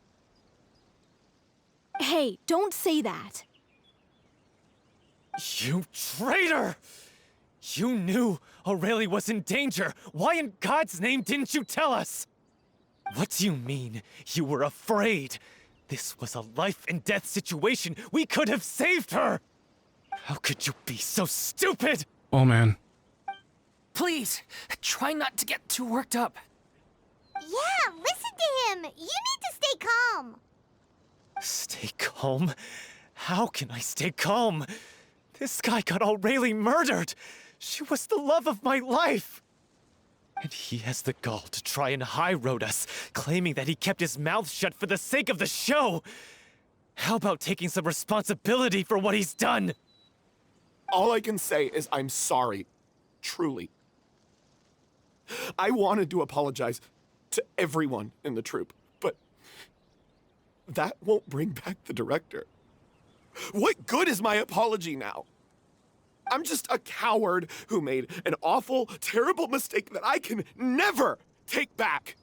Hey, don't say that. You traitor! You knew Aurelie was in danger. Why in God's name didn't you tell us? What do you mean, you were afraid? This was a life and death situation. We could have saved her! How could you be so stupid? Oh man. Please, try not to get too worked up. Yeah, listen to him. You need to stay calm. Stay calm? How can I stay calm? This guy got Aurelie murdered! She was the love of my life! And he has the gall to try and high-road us, claiming that he kept his mouth shut for the sake of the show! How about taking some responsibility for what he's done? All I can say is I'm sorry. Truly. I wanted to apologize to everyone in the troupe, but that won't bring back the director. What good is my apology now? I'm just a coward who made an awful, terrible mistake that I can never take back.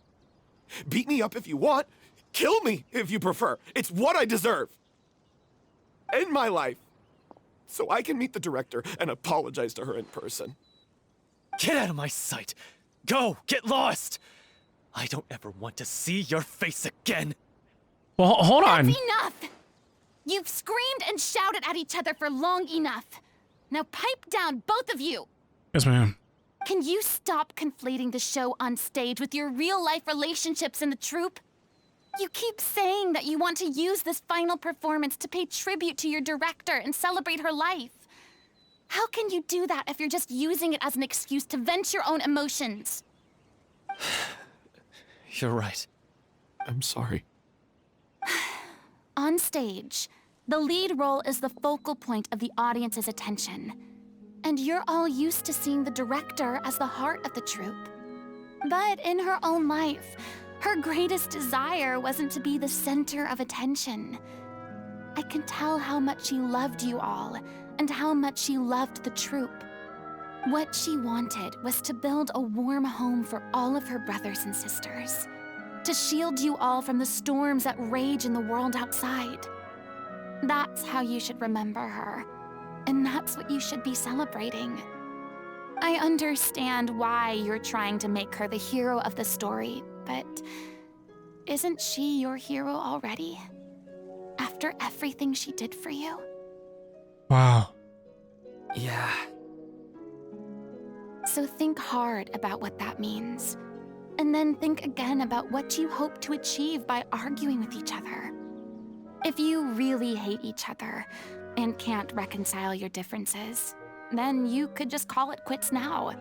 Beat me up if you want. Kill me if you prefer. It's what I deserve. End my life so I can meet the director and apologize to her in person. Get out of my sight! Go! Get lost! I don't ever want to see your face again! Well, hold on. That's enough! You've screamed and shouted at each other for long enough. Now pipe down, both of you! Yes, ma'am. Can you stop conflating the show on stage with your real-life relationships in the troupe? You keep saying that you want to use this final performance to pay tribute to your director and celebrate her life. How can you do that if you're just using it as an excuse to vent your own emotions? You're right. I'm sorry. On stage, the lead role is the focal point of the audience's attention. And you're all used to seeing the director as the heart of the troupe. But in her own life, her greatest desire wasn't to be the center of attention. I can tell how much she loved you all, and how much she loved the troupe. What she wanted was to build a warm home for all of her brothers and sisters, to shield you all from the storms that rage in the world outside. That's how you should remember her, and that's what you should be celebrating. I understand why you're trying to make her the hero of the story, but isn't she your hero already? After everything she did for you? Wow. Yeah. So think hard about what that means. And then think again about what you hope to achieve by arguing with each other. If you really hate each other and can't reconcile your differences, then you could just call it quits now.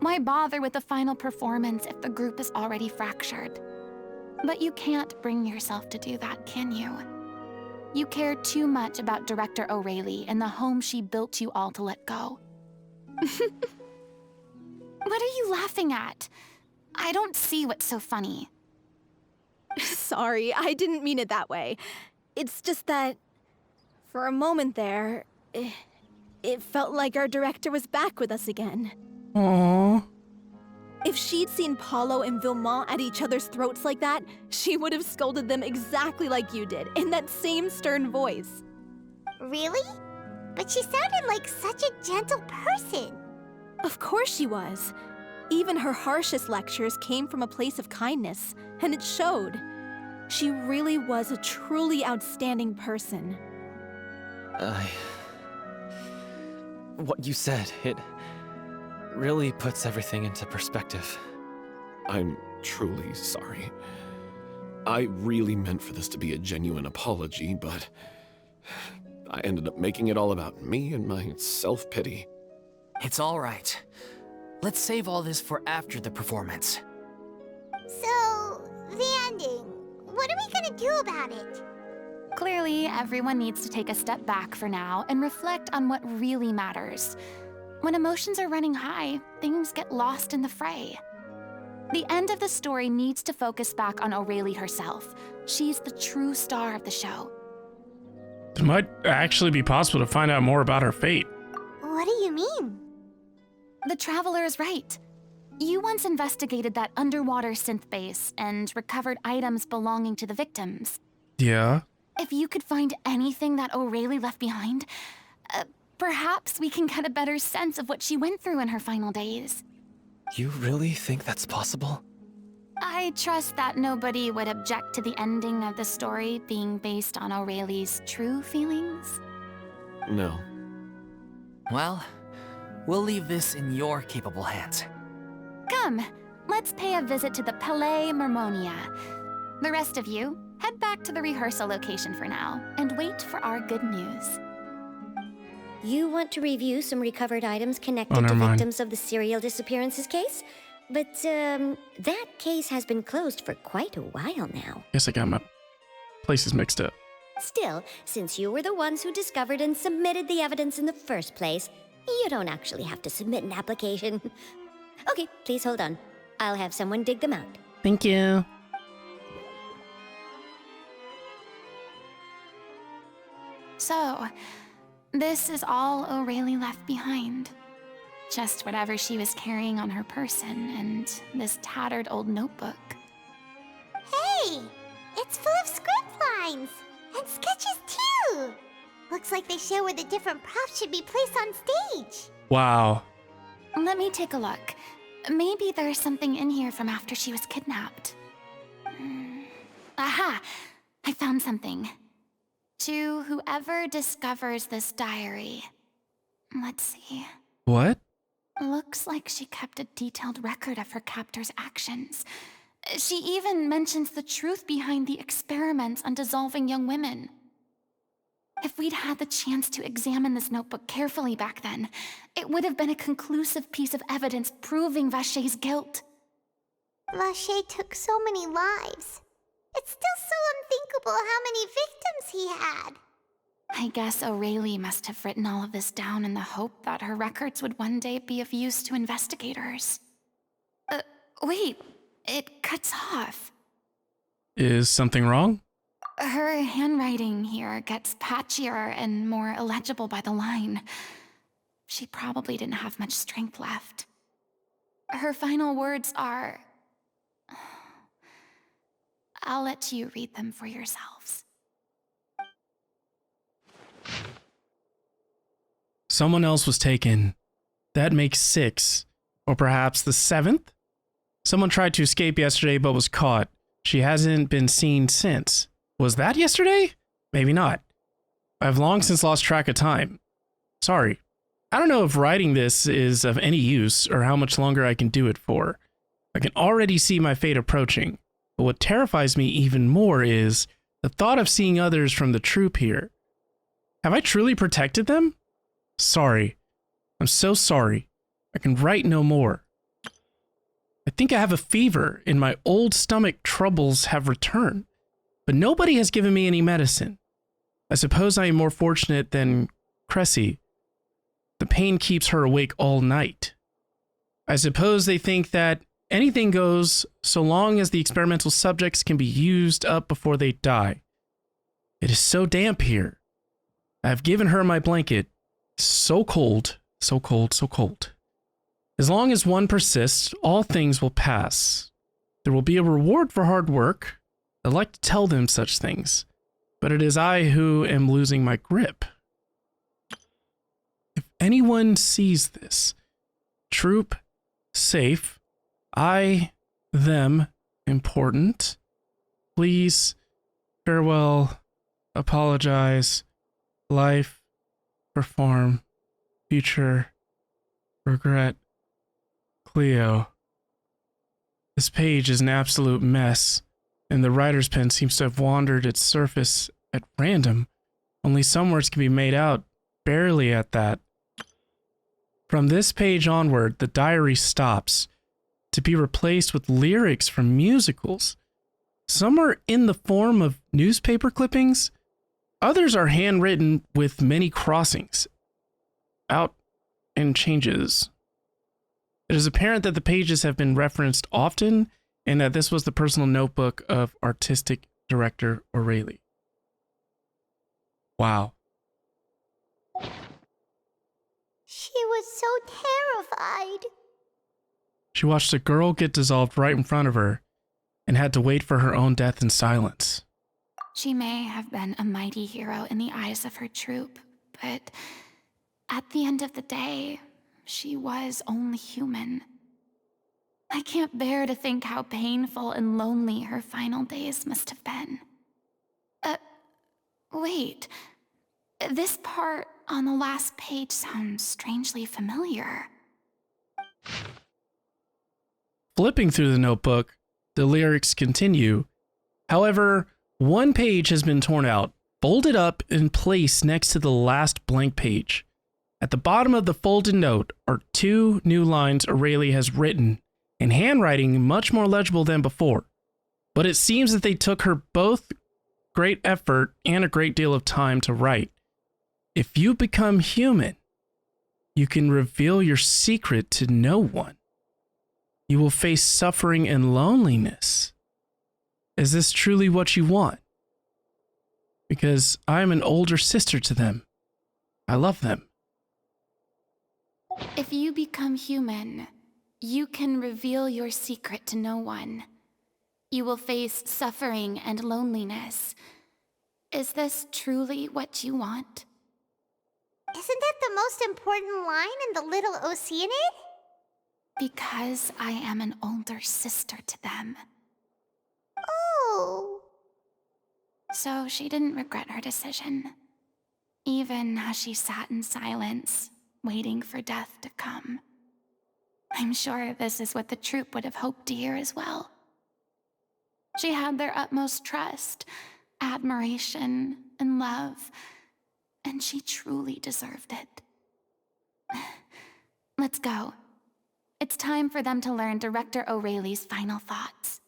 Why bother with the final performance if the group is already fractured? But you can't bring yourself to do that, can you? You care too much about Director O'Reilly and the home she built you all to let go. What are you laughing at? I don't see what's so funny. Sorry, I didn't mean it that way. It's just that, for a moment there, it felt like our director was back with us again. Aww. If she'd seen Pauleau and Villemont at each other's throats like that, she would have scolded them exactly like you did, in that same stern voice. Really? But she sounded like such a gentle person. Of course she was. Even her harshest lectures came from a place of kindness, and it showed. She really was a truly outstanding person. What you said, it really puts everything into perspective. I'm truly sorry. I really meant for this to be a genuine apology, but I ended up making it all about me and my self-pity. It's all right. Let's save all this for after the performance. So, the ending. What are we gonna do about it? Clearly, everyone needs to take a step back for now and reflect on what really matters. When emotions are running high, things get lost in the fray. The end of the story needs to focus back on O'Reilly herself. She's the true star of the show. It might actually be possible to find out more about her fate. What do you mean? The Traveler is right. You once investigated that underwater synth base and recovered items belonging to the victims. Yeah. If you could find anything that O'Reilly left behind, perhaps we can get a better sense of what she went through in her final days. You really think that's possible? I trust that nobody would object to the ending of the story being based on O'Reilly's true feelings. No. Well, we'll leave this in your capable hands. Come, let's pay a visit to the Palais Mermonia. The rest of you, head back to the rehearsal location for now, and wait for our good news. You want to review some recovered items connected never to mind. victims of the serial disappearances case? But, that case has been closed for quite a while now. Guess I got my places mixed up. Still, since you were the ones who discovered and submitted the evidence in the first place, you don't actually have to submit an application. Okay, please hold on. I'll have someone dig them out. Thank you. So, This is all Aurelie left behind. Just whatever she was carrying on her person and this tattered old notebook. Hey! It's full of script lines! And sketches too! Looks like they show where the different props should be placed on stage. Wow. Let me take a look. Maybe there's something in here from after she was kidnapped. Aha! I found something. To whoever discovers this diary. Let's see. What? Looks like she kept a detailed record of her captor's actions. She even mentions the truth behind the experiments on dissolving young women. If we'd had the chance to examine this notebook carefully back then, it would have been a conclusive piece of evidence proving Vacher's guilt. Vacher took so many lives. It's still so unthinkable how many victims he had. I guess Aurelie must have written all of this down in the hope that her records would one day be of use to investigators. Wait, it cuts off. Is something wrong? Her handwriting here gets patchier and more illegible by the line. She probably didn't have much strength left. Her final words are... I'll let you read them for yourselves. Someone else was taken. That makes 6. Or perhaps the 7th? Someone tried to escape yesterday but was caught. She hasn't been seen since. Was that yesterday? Maybe not. I've long since lost track of time. Sorry. I don't know if writing this is of any use or how much longer I can do it for. I can already see my fate approaching. But what terrifies me even more is the thought of seeing others from the troupe here. Have I truly protected them? Sorry. I'm so sorry. I can write no more. I think I have a fever and my old stomach troubles have returned, but nobody has given me any medicine. I suppose I am more fortunate than Cressy. The pain keeps her awake all night. I suppose they think that anything goes so long as the experimental subjects can be used up before they die. It is so damp here. I have given her my blanket. So cold, so cold, so cold. As long as one persists, all things will pass. There will be a reward for hard work. I like to tell them such things, but it is I who am losing my grip. If anyone sees this, troupe, safe, I, them, important, please, farewell, apologize, life, perform, future, regret, Cleo. This page is an absolute mess, and the writer's pen seems to have wandered its surface at random. Only some words can be made out, barely at that. From this page onward, the diary stops, to be replaced with lyrics from musicals. Some are in the form of newspaper clippings. Others are handwritten with many crossings out and changes. It is apparent that the pages have been referenced often and that this was the personal notebook of artistic director Aurelie. Wow. She was so terrified. She watched a girl get dissolved right in front of her and had to wait for her own death in silence. She may have been a mighty hero in the eyes of her troupe, but at the end of the day, she was only human. I can't bear to think how painful and lonely her final days must have been. Wait. This part on the last page sounds strangely familiar. Flipping through the notebook, the lyrics continue. However, one page has been torn out, folded up and placed next to the last blank page. At the bottom of the folded note are 2 new lines Aurelie has written, in handwriting much more legible than before. But it seems that they took her both great effort and a great deal of time to write. If you become human, you can reveal your secret to no one. You will face suffering and loneliness. Is this truly what you want? Because I am an older sister to them. I love them. If you become human, you can reveal your secret to no one. You will face suffering and loneliness. Is this truly what you want? Isn't that the most important line in the Little Oceanid? Because I am an older sister to them. Oh. So she didn't regret her decision, even as she sat in silence, waiting for death to come. I'm sure this is what the troupe would have hoped to hear as well. She had their utmost trust, admiration, and love, and she truly deserved it. Let's go. It's time for them to learn Director O'Reilly's final thoughts.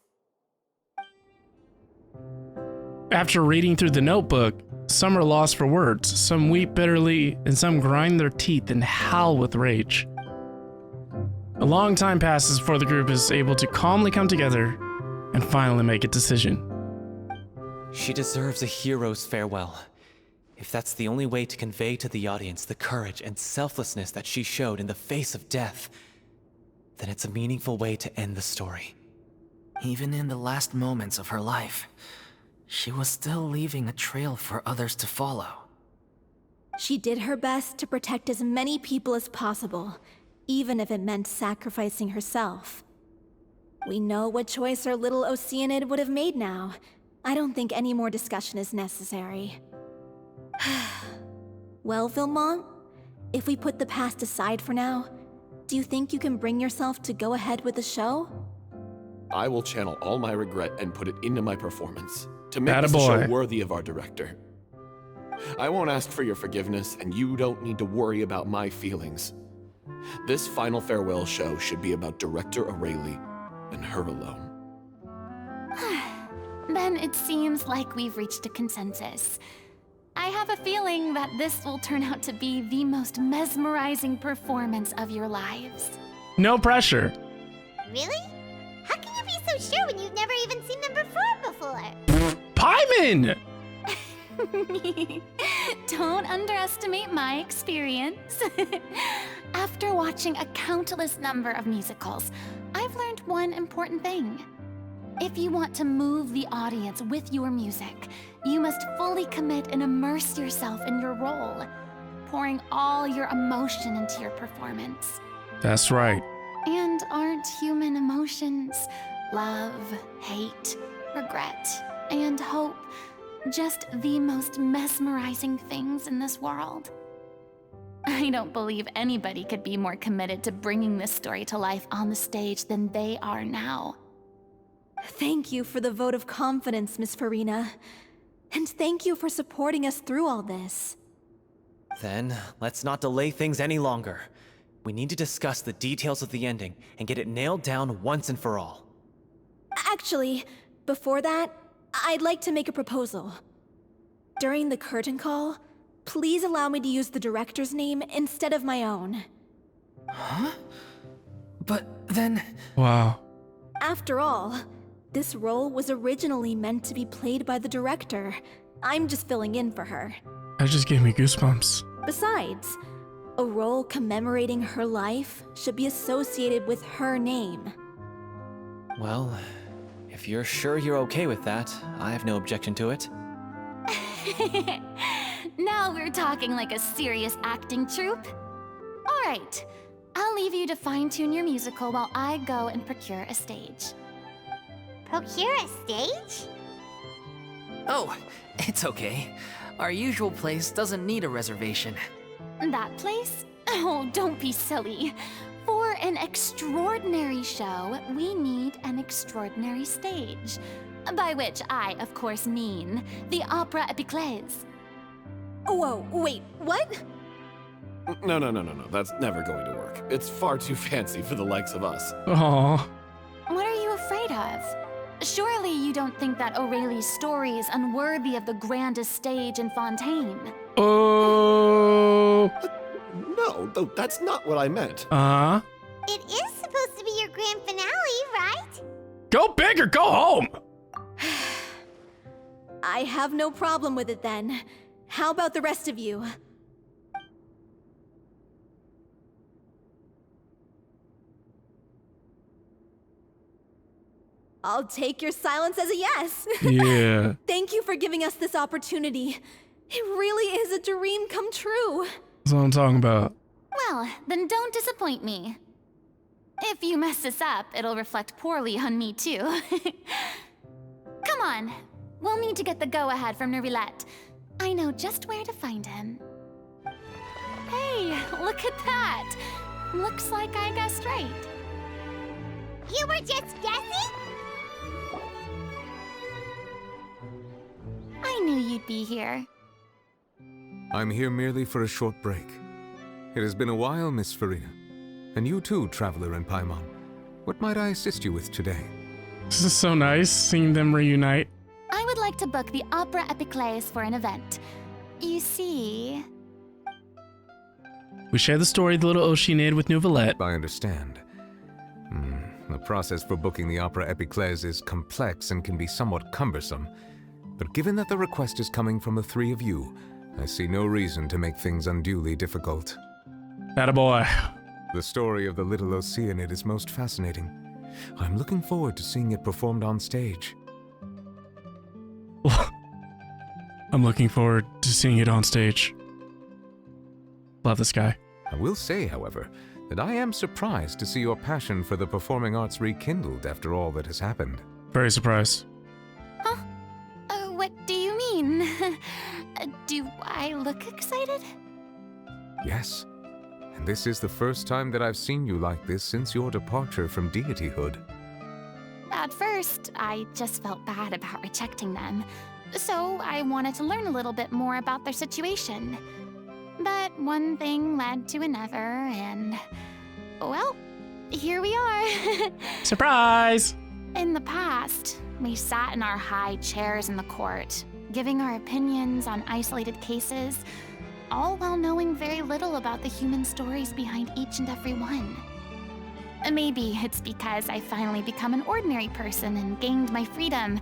After reading through the notebook, some are lost for words, some weep bitterly, and some grind their teeth and howl with rage. A long time passes before the group is able to calmly come together and finally make a decision. She deserves a hero's farewell. If that's the only way to convey to the audience the courage and selflessness that she showed in the face of death, then it's a meaningful way to end the story. Even in the last moments of her life, she was still leaving a trail for others to follow. She did her best to protect as many people as possible, even if it meant sacrificing herself. We know what choice our little Oceanid would have made now. I don't think any more discussion is necessary. Well, Vilmont, if we put the past aside for now, do you think you can bring yourself to go ahead with the show? I will channel all my regret and put it into my performance to make this a show worthy of our director. I won't ask for your forgiveness, and you don't need to worry about my feelings. This final farewell show should be about Director O'Reilly and her alone. Then it seems like we've reached a consensus. I have a feeling that this will turn out to be the most mesmerizing performance of your lives. No pressure. Really? How can you be so sure when you've never even seen them perform before? Paimon! Don't underestimate my experience. After watching a countless number of musicals, I've learned one important thing. If you want to move the audience with your music, you must fully commit and immerse yourself in your role, pouring all your emotion into your performance. That's right. And aren't human emotions, love, hate, regret, and hope, just the most mesmerizing things in this world? I don't believe anybody could be more committed to bringing this story to life on the stage than they are now. Thank you for the vote of confidence, Miss Furina. And thank you for supporting us through all this. Then, let's not delay things any longer. We need to discuss the details of the ending and get it nailed down once and for all. Actually, before that, I'd like to make a proposal. During the curtain call, please allow me to use the director's name instead of my own. Huh? But then... Wow. After all, this role was originally meant to be played by the director. I'm just filling in for her. That just gave me goosebumps. Besides, a role commemorating her life should be associated with her name. Well, if you're sure you're okay with that, I have no objection to it. Now we're talking like a serious acting troupe. All right, I'll leave you to fine-tune your musical while I go and procure a stage. Procure a stage? Oh, it's okay. Our usual place doesn't need a reservation. That place? Oh, don't be silly. For an extraordinary show, we need an extraordinary stage. By which I, of course, mean the Opera Epiclese. Whoa, wait, what? No. That's never going to work. It's far too fancy for the likes of us. Aww. What are you afraid of? Surely you don't think that O'Reilly's story is unworthy of the grandest stage in Fontaine. Oh. No, that's not what I meant. It is supposed to be your grand finale, right? Go big or go home. I have no problem with it then. How about the rest of you? I'll take your silence as a yes. Yeah. Thank you for giving us this opportunity. It really is a dream come true. That's what I'm talking about. Well, then don't disappoint me. If you mess this up, it'll reflect poorly on me too. Come on, we'll need to get the go-ahead from Neuvillette. I know just where to find him. Hey, look at that. Looks like I guessed right. You were just guessing? I knew you'd be here. I'm here merely for a short break. It has been a while, Miss Furina. And you too, Traveler and Paimon. What might I assist you with today? This is so nice, seeing them reunite. I would like to book the Opera Epiclese for an event. You see... We share the story the little Oceanid with Neuvillette. I understand. The process for booking the Opera Epiclese is complex and can be somewhat cumbersome. But given that the request is coming from the three of you, I see no reason to make things unduly difficult. Attaboy. The story of the little Oceanid is most fascinating. I'm looking forward to seeing it performed on stage. I'm looking forward to seeing it on stage. Love this guy. I will say, however, that I am surprised to see your passion for the performing arts rekindled after all that has happened. Very surprised. Huh? What do you mean? Do I look excited? Yes. And this is the first time that I've seen you like this since your departure from deityhood. At first, I just felt bad about rejecting them. So I wanted to learn a little bit more about their situation. But one thing led to another, and... well, here we are. Surprise! In the past, we sat in our high chairs in the court, giving our opinions on isolated cases, all while knowing very little about the human stories behind each and every one. Maybe it's because I finally become an ordinary person and gained my freedom,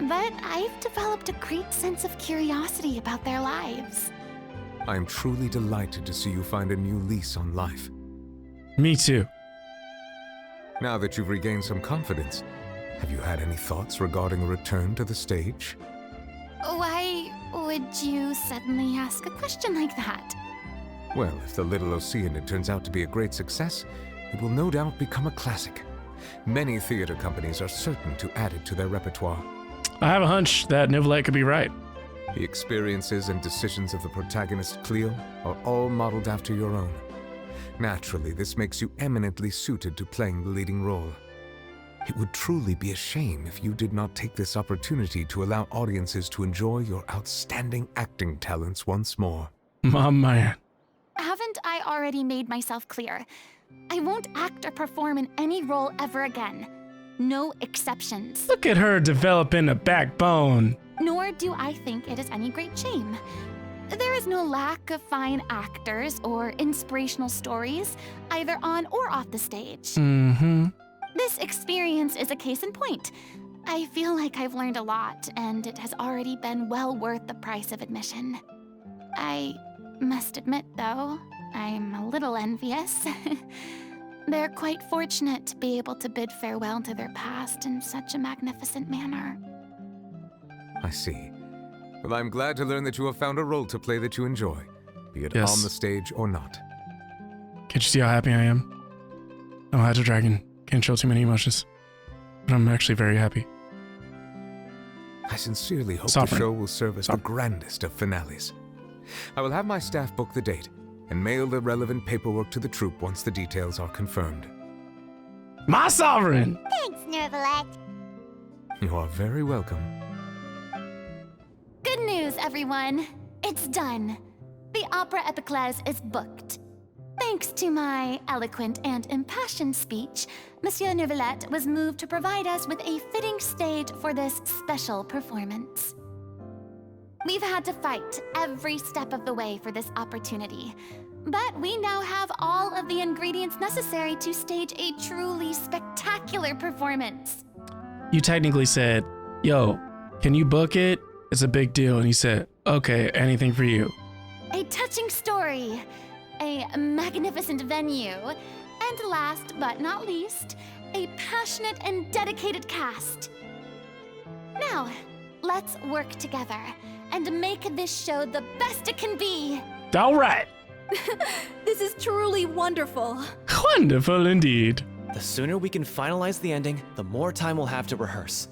but I've developed a great sense of curiosity about their lives. I am truly delighted to see you find a new lease on life. Me too. Now that you've regained some confidence, have you had any thoughts regarding a return to the stage? Why would you suddenly ask a question like that? Well, if the little Oceanid turns out to be a great success, it will no doubt become a classic. Many theater companies are certain to add it to their repertoire. I have a hunch that Neuvillette could be right. The experiences and decisions of the protagonist Cleo are all modeled after your own. Naturally, this makes you eminently suited to playing the leading role. It would truly be a shame if you did not take this opportunity to allow audiences to enjoy your outstanding acting talents once more. My man. Haven't I already made myself clear? I won't act or perform in any role ever again. No exceptions. Look at her developing a backbone. Nor do I think it is any great shame. There is no lack of fine actors or inspirational stories, either on or off the stage. Mm-hmm. This experience is a case in point. I feel like I've learned a lot, and it has already been well worth the price of admission. I must admit, though, I'm a little envious. They're quite fortunate to be able to bid farewell to their past in such a magnificent manner. I see. Well, I'm glad to learn that you have found a role to play that you enjoy, be it Yes. on the stage or not. Can't you see how happy I am? No, Hydro Dragon can't show too many emotions, but I'm actually very happy. I sincerely hope Stop the it. show will serve as the grandest of finales. I will have my staff book the date and mail the relevant paperwork to the troupe once the details are confirmed. My sovereign! Thanks, Neuvillette. You are very welcome. Good news, everyone. It's done. The Opera Epiclese is booked. Thanks to my eloquent and impassioned speech, Monsieur Neuvillette was moved to provide us with a fitting stage for this special performance. We've had to fight every step of the way for this opportunity, but we now have all of the ingredients necessary to stage a truly spectacular performance. You technically said, yo, can you book it? It's a big deal. And he said, okay, anything for you. A touching story, a magnificent venue, And last but not least, a passionate and dedicated cast. Now, let's work together and make this show the best it can be. All right. This is truly wonderful. Wonderful indeed. The sooner we can finalize the ending, the more time we'll have to rehearse.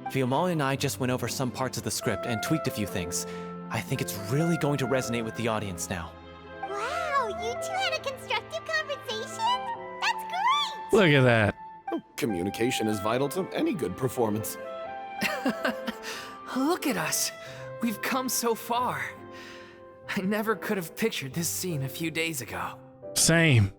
Fiamma and I just went over some parts of the script and tweaked a few things. I think it's really going to resonate with the audience now. Wow, you two had a constructive conversation? That's great! Look at that. Communication is vital to any good performance. Look at us. We've come so far. I never could have pictured this scene a few days ago. Same.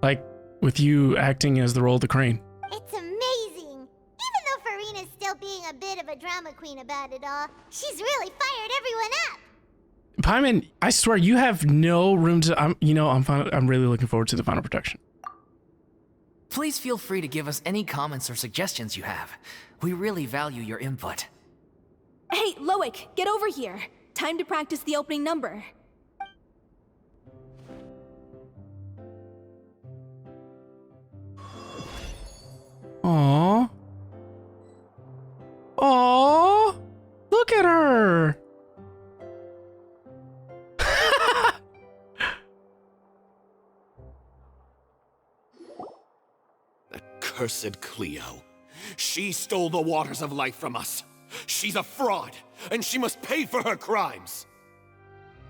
Like with you acting as the role of the crane. It's amazing! Even though Furina's still being a bit of a drama queen about it all, she's really fired everyone up! Paimon, I swear you have no room to. I'm really looking forward to the final production. Please feel free to give us any comments or suggestions you have. We really value your input. Hey, Lauwick, get over here. Time to practice the opening number. Aww. Aww. Look at her. Cursed Cleo. She stole the waters of life from us. She's a fraud, and she must pay for her crimes.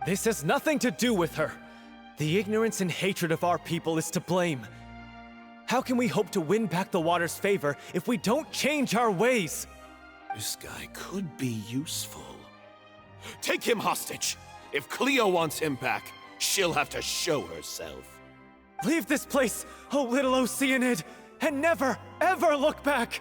This has nothing to do with her. The ignorance and hatred of our people is to blame. How can we hope to win back the water's favor if we don't change our ways? This guy could be useful. Take him hostage. If Cleo wants him back, she'll have to show herself. Leave this place, oh little Oceanid, and never, ever look back!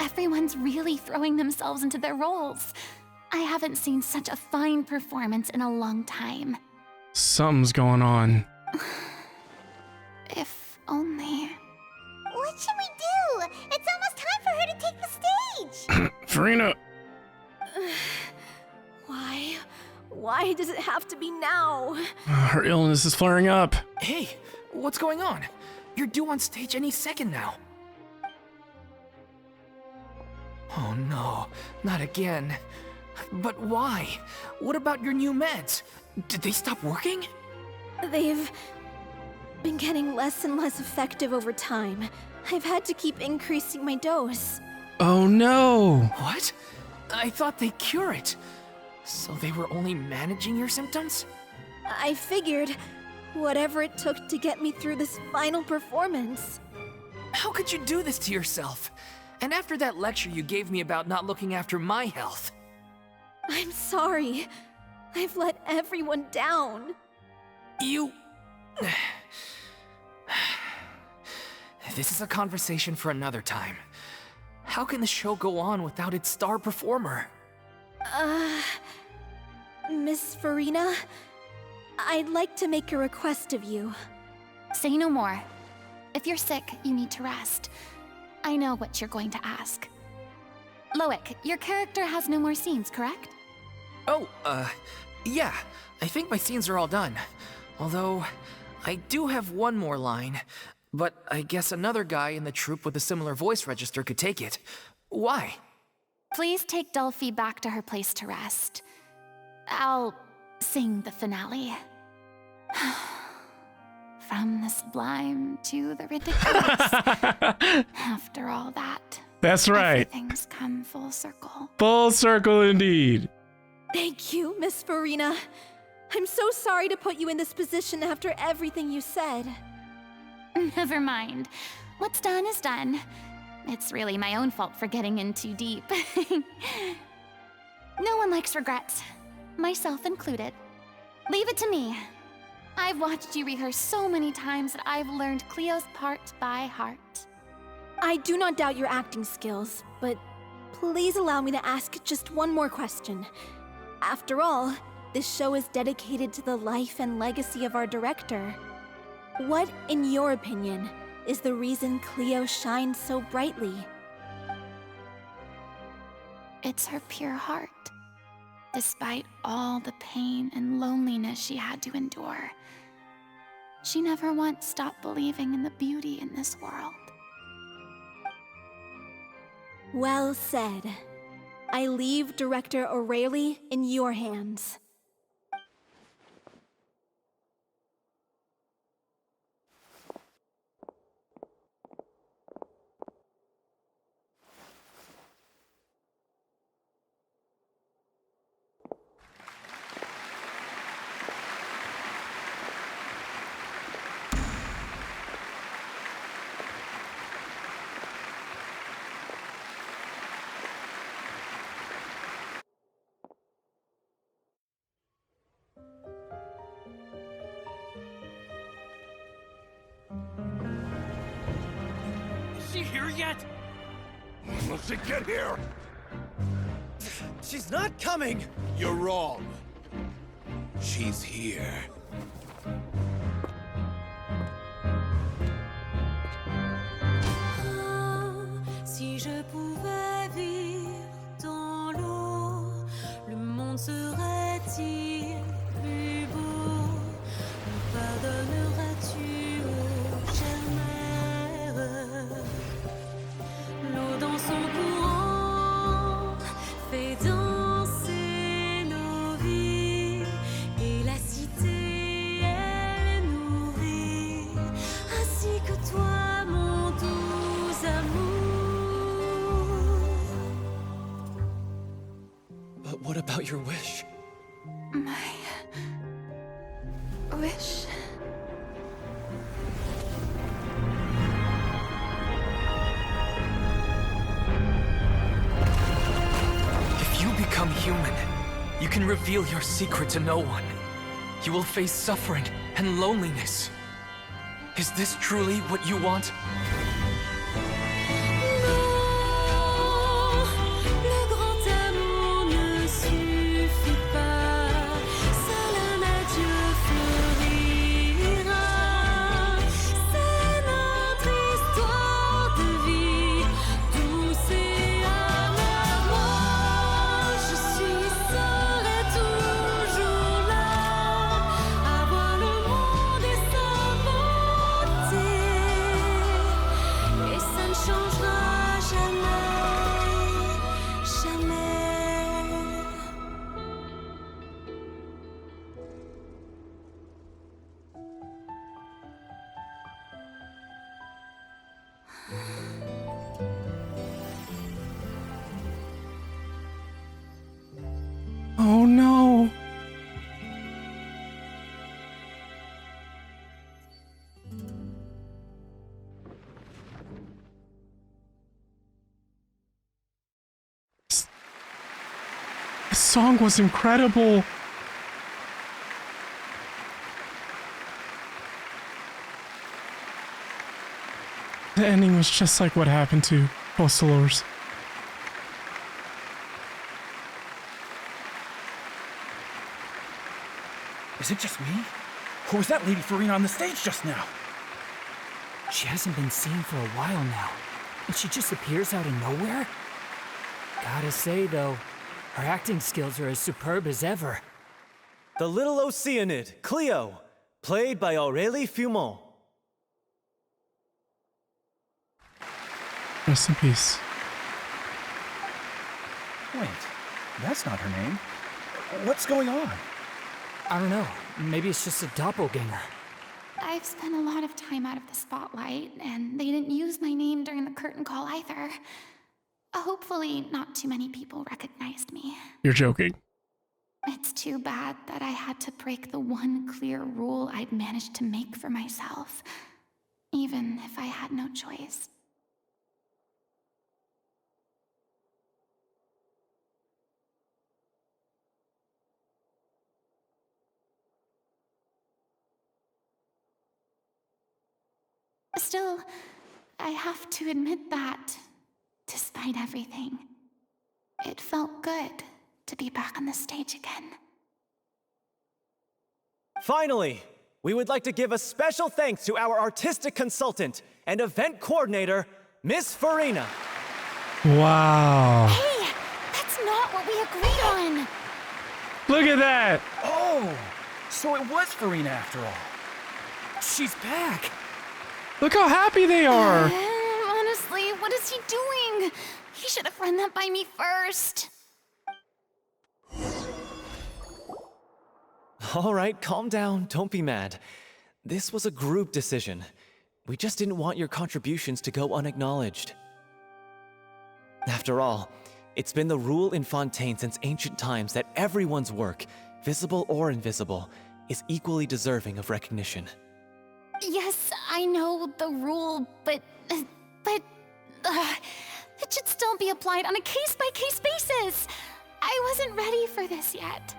Everyone's really throwing themselves into their roles. I haven't seen such a fine performance in a long time. Something's going on. If only. What should we do? It's almost time for her to take the stage! Furina. Why does it have to be now? Her illness is flaring up. Hey, what's going on? You're due on stage any second now. Oh no, not again. But why? What about your new meds? Did they stop working? They've been getting less and less effective over time. I've had to keep increasing my dose. Oh no. What? I thought they cure it. So they were only managing your symptoms? I figured whatever it took to get me through this final performance. How could you do this to yourself? And after that lecture you gave me about not looking after my health. I'm sorry. I've let everyone down. You... This is a conversation for another time. How can the show go on without its star performer? Miss Furina, I'd like to make a request of you. Say no more. If you're sick, you need to rest. I know what you're going to ask. Lauwick, your character has no more scenes, correct? Oh, yeah. I think my scenes are all done. Although, I do have one more line. But I guess another guy in the troupe with a similar voice register could take it. Why? Please take Dulphy back to her place to rest. I'll sing the finale. From the sublime to the ridiculous. After all that. That's right. Everything's come full circle. Full circle indeed. Thank you, Miss Furina. I'm so sorry to put you in this position after everything you said. Never mind. What's done is done. It's really my own fault for getting in too deep. No one likes regrets, myself included. Leave it to me. I've watched you rehearse so many times that I've learned Cleo's part by heart. I do not doubt your acting skills, but please allow me to ask just one more question. After all, this show is dedicated to the life and legacy of our director. What, in your opinion, is the reason Cleo shines so brightly. It's her pure heart. Despite all the pain and loneliness she had to endure, she never once stopped believing in the beauty in this world. Well said. I leave Director O'Reilly in your hands. Is she here yet? Will she get here? She's not coming! You're wrong. She's here. Si je pouvais vivre dans l'eau, le monde serait-il plus beau? Me pardonneras-tu, ô chère mère? L'eau dans son courant fait danser nos vies, et la cité elle nourrit, ainsi que toi, mon doux amour. But what about your wish? My wish. If you become human, you can reveal your secret to no one. You will face suffering and loneliness. Is this truly what you want? Le grand amour ne suffit pas, seul un adieu fleurira. C'est notre histoire de vie, douce et amère. Moi, je serai toujours là, à voir le monde et sa beauté, et ça ne changera jamais, jamais. Oh no. This song was incredible. The ending was just like what happened to Postelors. Is it just me? Or was that Lady Furina on the stage just now? She hasn't been seen for a while now, and she just appears out of nowhere? Gotta say, though, her acting skills are as superb as ever. The little Oceanid, Cleo, played by Aurélie Fumont. Rest in peace. Wait, that's not her name. What's going on? I don't know. Maybe it's just a doppelganger. I've spent a lot of time out of the spotlight, and they didn't use my name during the curtain call either. Hopefully, not too many people recognized me. You're joking. It's too bad that I had to break the one clear rule I'd managed to make for myself, even if I had no choice. Still, I have to admit that, despite everything, it felt good to be back on the stage again. Finally, we would like to give a special thanks to our artistic consultant and event coordinator, Miss Furina. Wow. Hey, that's not what we agreed on. Look at that. Oh, so it was Furina after all. She's back. Look how happy they are. Honestly, what is he doing? He should have run that by me first. All right, calm down. Don't be mad. This was a group decision. We just didn't want your contributions to go unacknowledged. After all, it's been the rule in Fontaine since ancient times that everyone's work, visible or invisible, is equally deserving of recognition. Yes, I know the rule, but it should still be applied on a case-by-case basis. I wasn't ready for this yet.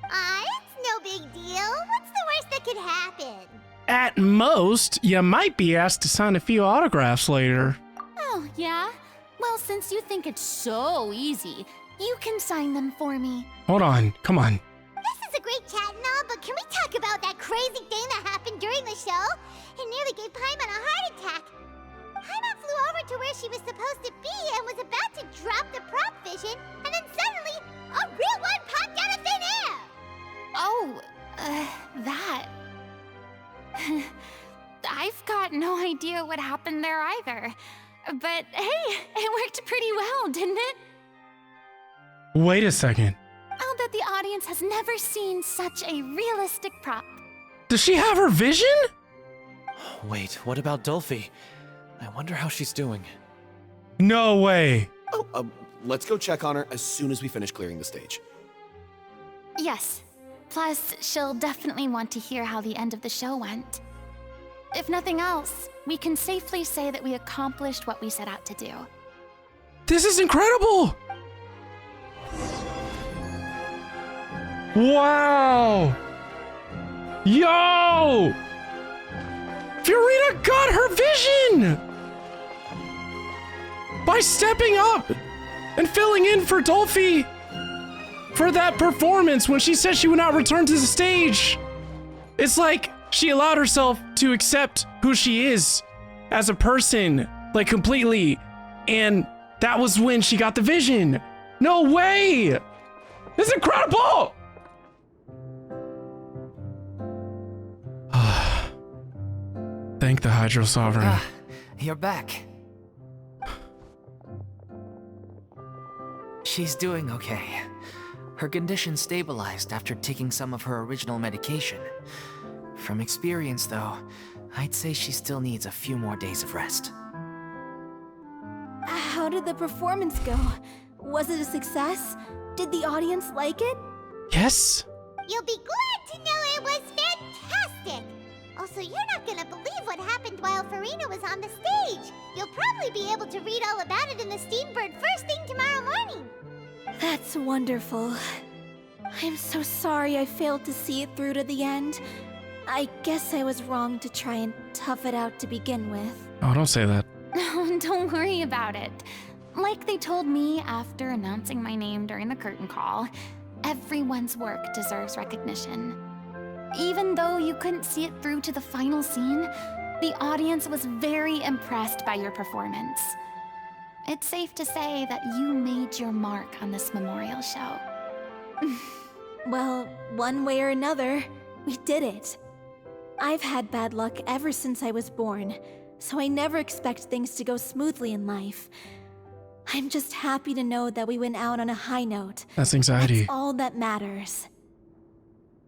It's no big deal. What's the worst that could happen? At most, you might be asked to sign a few autographs later. Oh, yeah? Well, since you think it's so easy, you can sign them for me. Hold on, come on. This is a great chat and all, but can we talk about that crazy thing that happened during the show? It nearly gave Paimon a heart attack. Paimon flew over to where she was supposed to be and was about to drop the prop vision, and then suddenly, a real one popped out of thin air! Oh, that. I've got no idea what happened there either. But hey, it worked pretty well, didn't it? Wait a second. I'll bet the audience has never seen such a realistic prop. Does she have her vision? Wait, what about Dulphy? I wonder how she's doing. No way. Oh, let's go check on her as soon as we finish clearing the stage. Yes. Plus, she'll definitely want to hear how the end of the show went. If nothing else, we can safely say that we accomplished what we set out to do. This is incredible! Wow! Yo! Furina got her vision! By stepping up and filling in for Dulphy for that performance when she said she would not return to the stage. It's like she allowed herself to accept who she is as a person, like completely. And that was when she got the vision. No way! This is incredible! Thank the Hydro Sovereign. You're back. She's doing okay. Her condition stabilized after taking some of her original medication. From experience, though, I'd say she still needs a few more days of rest. How did the performance go? Was it a success? Did the audience like it? Yes. You'll be glad to know it was fantastic! Also, you're not gonna believe what happened while Furina was on the stage. You'll probably be able to read all about it in the Steambird first thing tomorrow morning. That's wonderful. I'm so sorry I failed to see it through to the end. I guess I was wrong to try and tough it out to begin with. Oh, don't say that. No, don't worry about it. Like they told me after announcing my name during the curtain call, everyone's work deserves recognition. Even though you couldn't see it through to the final scene, the audience was very impressed by your performance. It's safe to say that you made your mark on this memorial show. Well, one way or another, we did it. I've had bad luck ever since I was born, so I never expect things to go smoothly in life. I'm just happy to know that we went out on a high note. That's anxiety. That's all that matters.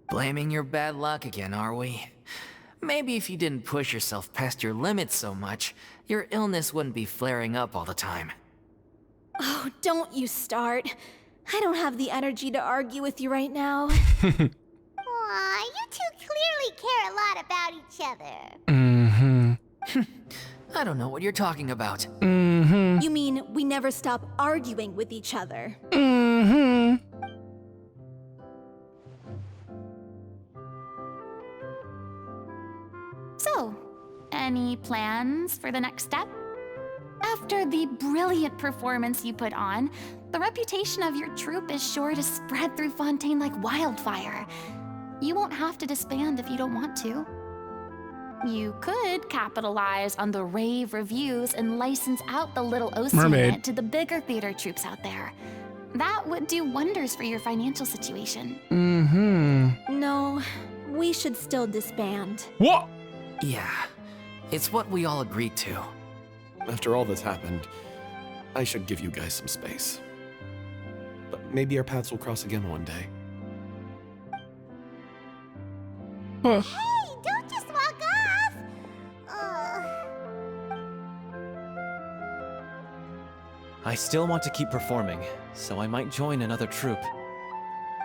Blaming your bad luck again, are we? Maybe if you didn't push yourself past your limits so much, your illness wouldn't be flaring up all the time. Oh, don't you start. I don't have the energy to argue with you right now. Aw, you two clearly care a lot about each other. Mm-hmm. I don't know what you're talking about. Mm-hmm. You mean we never stop arguing with each other? Mm-hmm. So, any plans for the next step? After the brilliant performance you put on, the reputation of your troupe is sure to spread through Fontaine like wildfire. you won't have to disband if you don't want to. You could capitalize on the rave reviews and license out the little OC unit to the bigger theater troops out there. That would do wonders for your financial situation. No, we should still disband. What? Yeah, it's what we all agreed to. After all that's happened, I should give you guys some space. But maybe our paths will cross again one day. Huh. Hey, don't just walk off! I still want to keep performing, so I might join another troupe.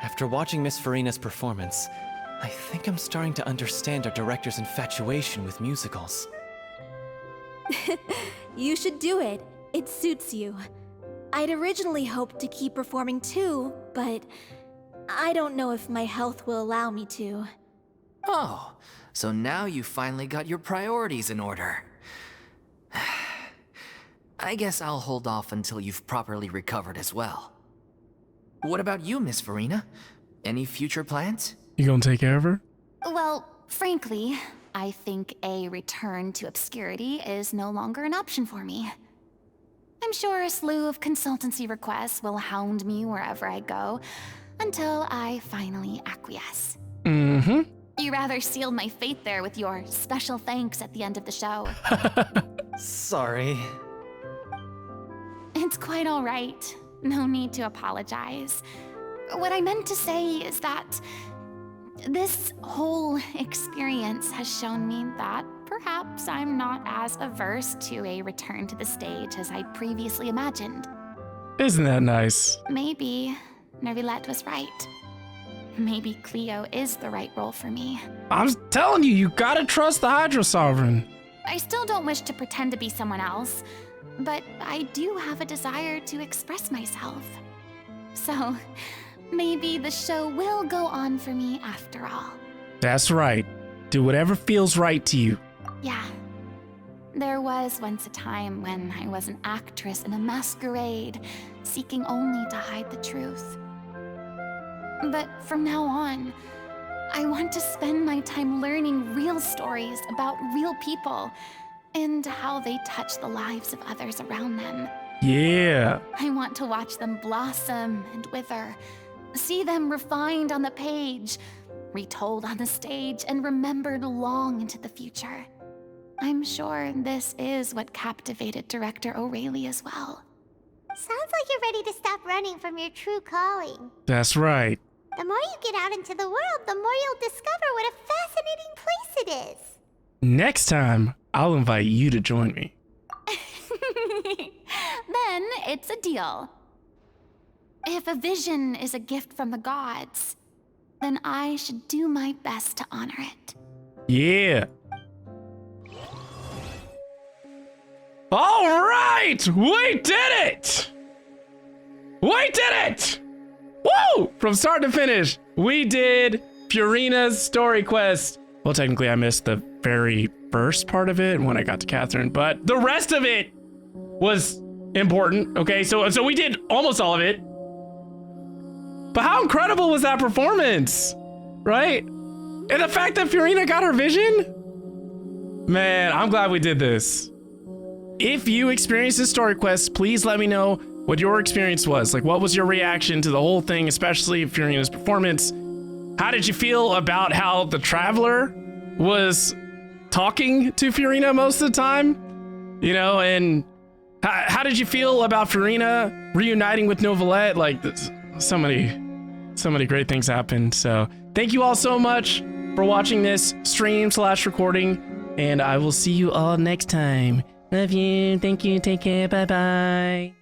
After watching Miss Furina's performance, I think I'm starting to understand our director's infatuation with musicals. You should do it. It suits you. I'd originally hoped to keep performing too, but I don't know if my health will allow me to. Oh, so now you finally got your priorities in order. I guess I'll hold off until you've properly recovered as well. What about you, Miss Furina? Any future plans? You gonna take care of her? Well, frankly, I think a return to obscurity is no longer an option for me. I'm sure a slew of consultancy requests will hound me wherever I go until I finally acquiesce. You rather sealed my fate there with your special thanks at the end of the show. Sorry. It's quite all right. No need to apologize. What I meant to say is that this whole experience has shown me that perhaps I'm not as averse to a return to the stage as I'd previously imagined. Isn't that nice? Maybe Neuvillette was right. Maybe Cleo is the right role for me. I'm telling you, you gotta trust the Hydro Sovereign. I still don't wish to pretend to be someone else, but I do have a desire to express myself. So, maybe the show will go on for me after all. That's right. Do whatever feels right to you. Yeah. There was once a time when I was an actress in a masquerade, seeking only to hide the truth. But from now on, I want to spend my time learning real stories about real people and how they touch the lives of others around them. Yeah. I want to watch them blossom and wither, see them refined on the page, retold on the stage, and remembered long into the future. I'm sure this is what captivated director O'Reilly as well. Sounds like you're ready to stop running from your true calling. That's right. The more you get out into the world, the more you'll discover what a fascinating place it is. Next time, I'll invite you to join me. Then it's a deal. If a vision is a gift from the gods, then I should do my best to honor it. Yeah. All right, we did it! We did it! Woo! From start to finish, we did Furina's story quest. Well, technically, I missed the very first part of it when I got to Katheryne, but the rest of it was important. Okay, so we did almost all of it. But how incredible was that performance, right? And the fact that Furina got her vision? Man, I'm glad we did this. If you experienced this story quest, please let me know what your experience was. Like, what was your reaction to the whole thing, especially Furina's performance? How did you feel about how the Traveler was talking to Furina most of the time? You know, and how did you feel about Furina reuniting with Neuvillette? Like, so many great things happened. So thank you all so much for watching this stream/recording, and I will see you all next time. Love you. Thank you. Take care. Bye-bye.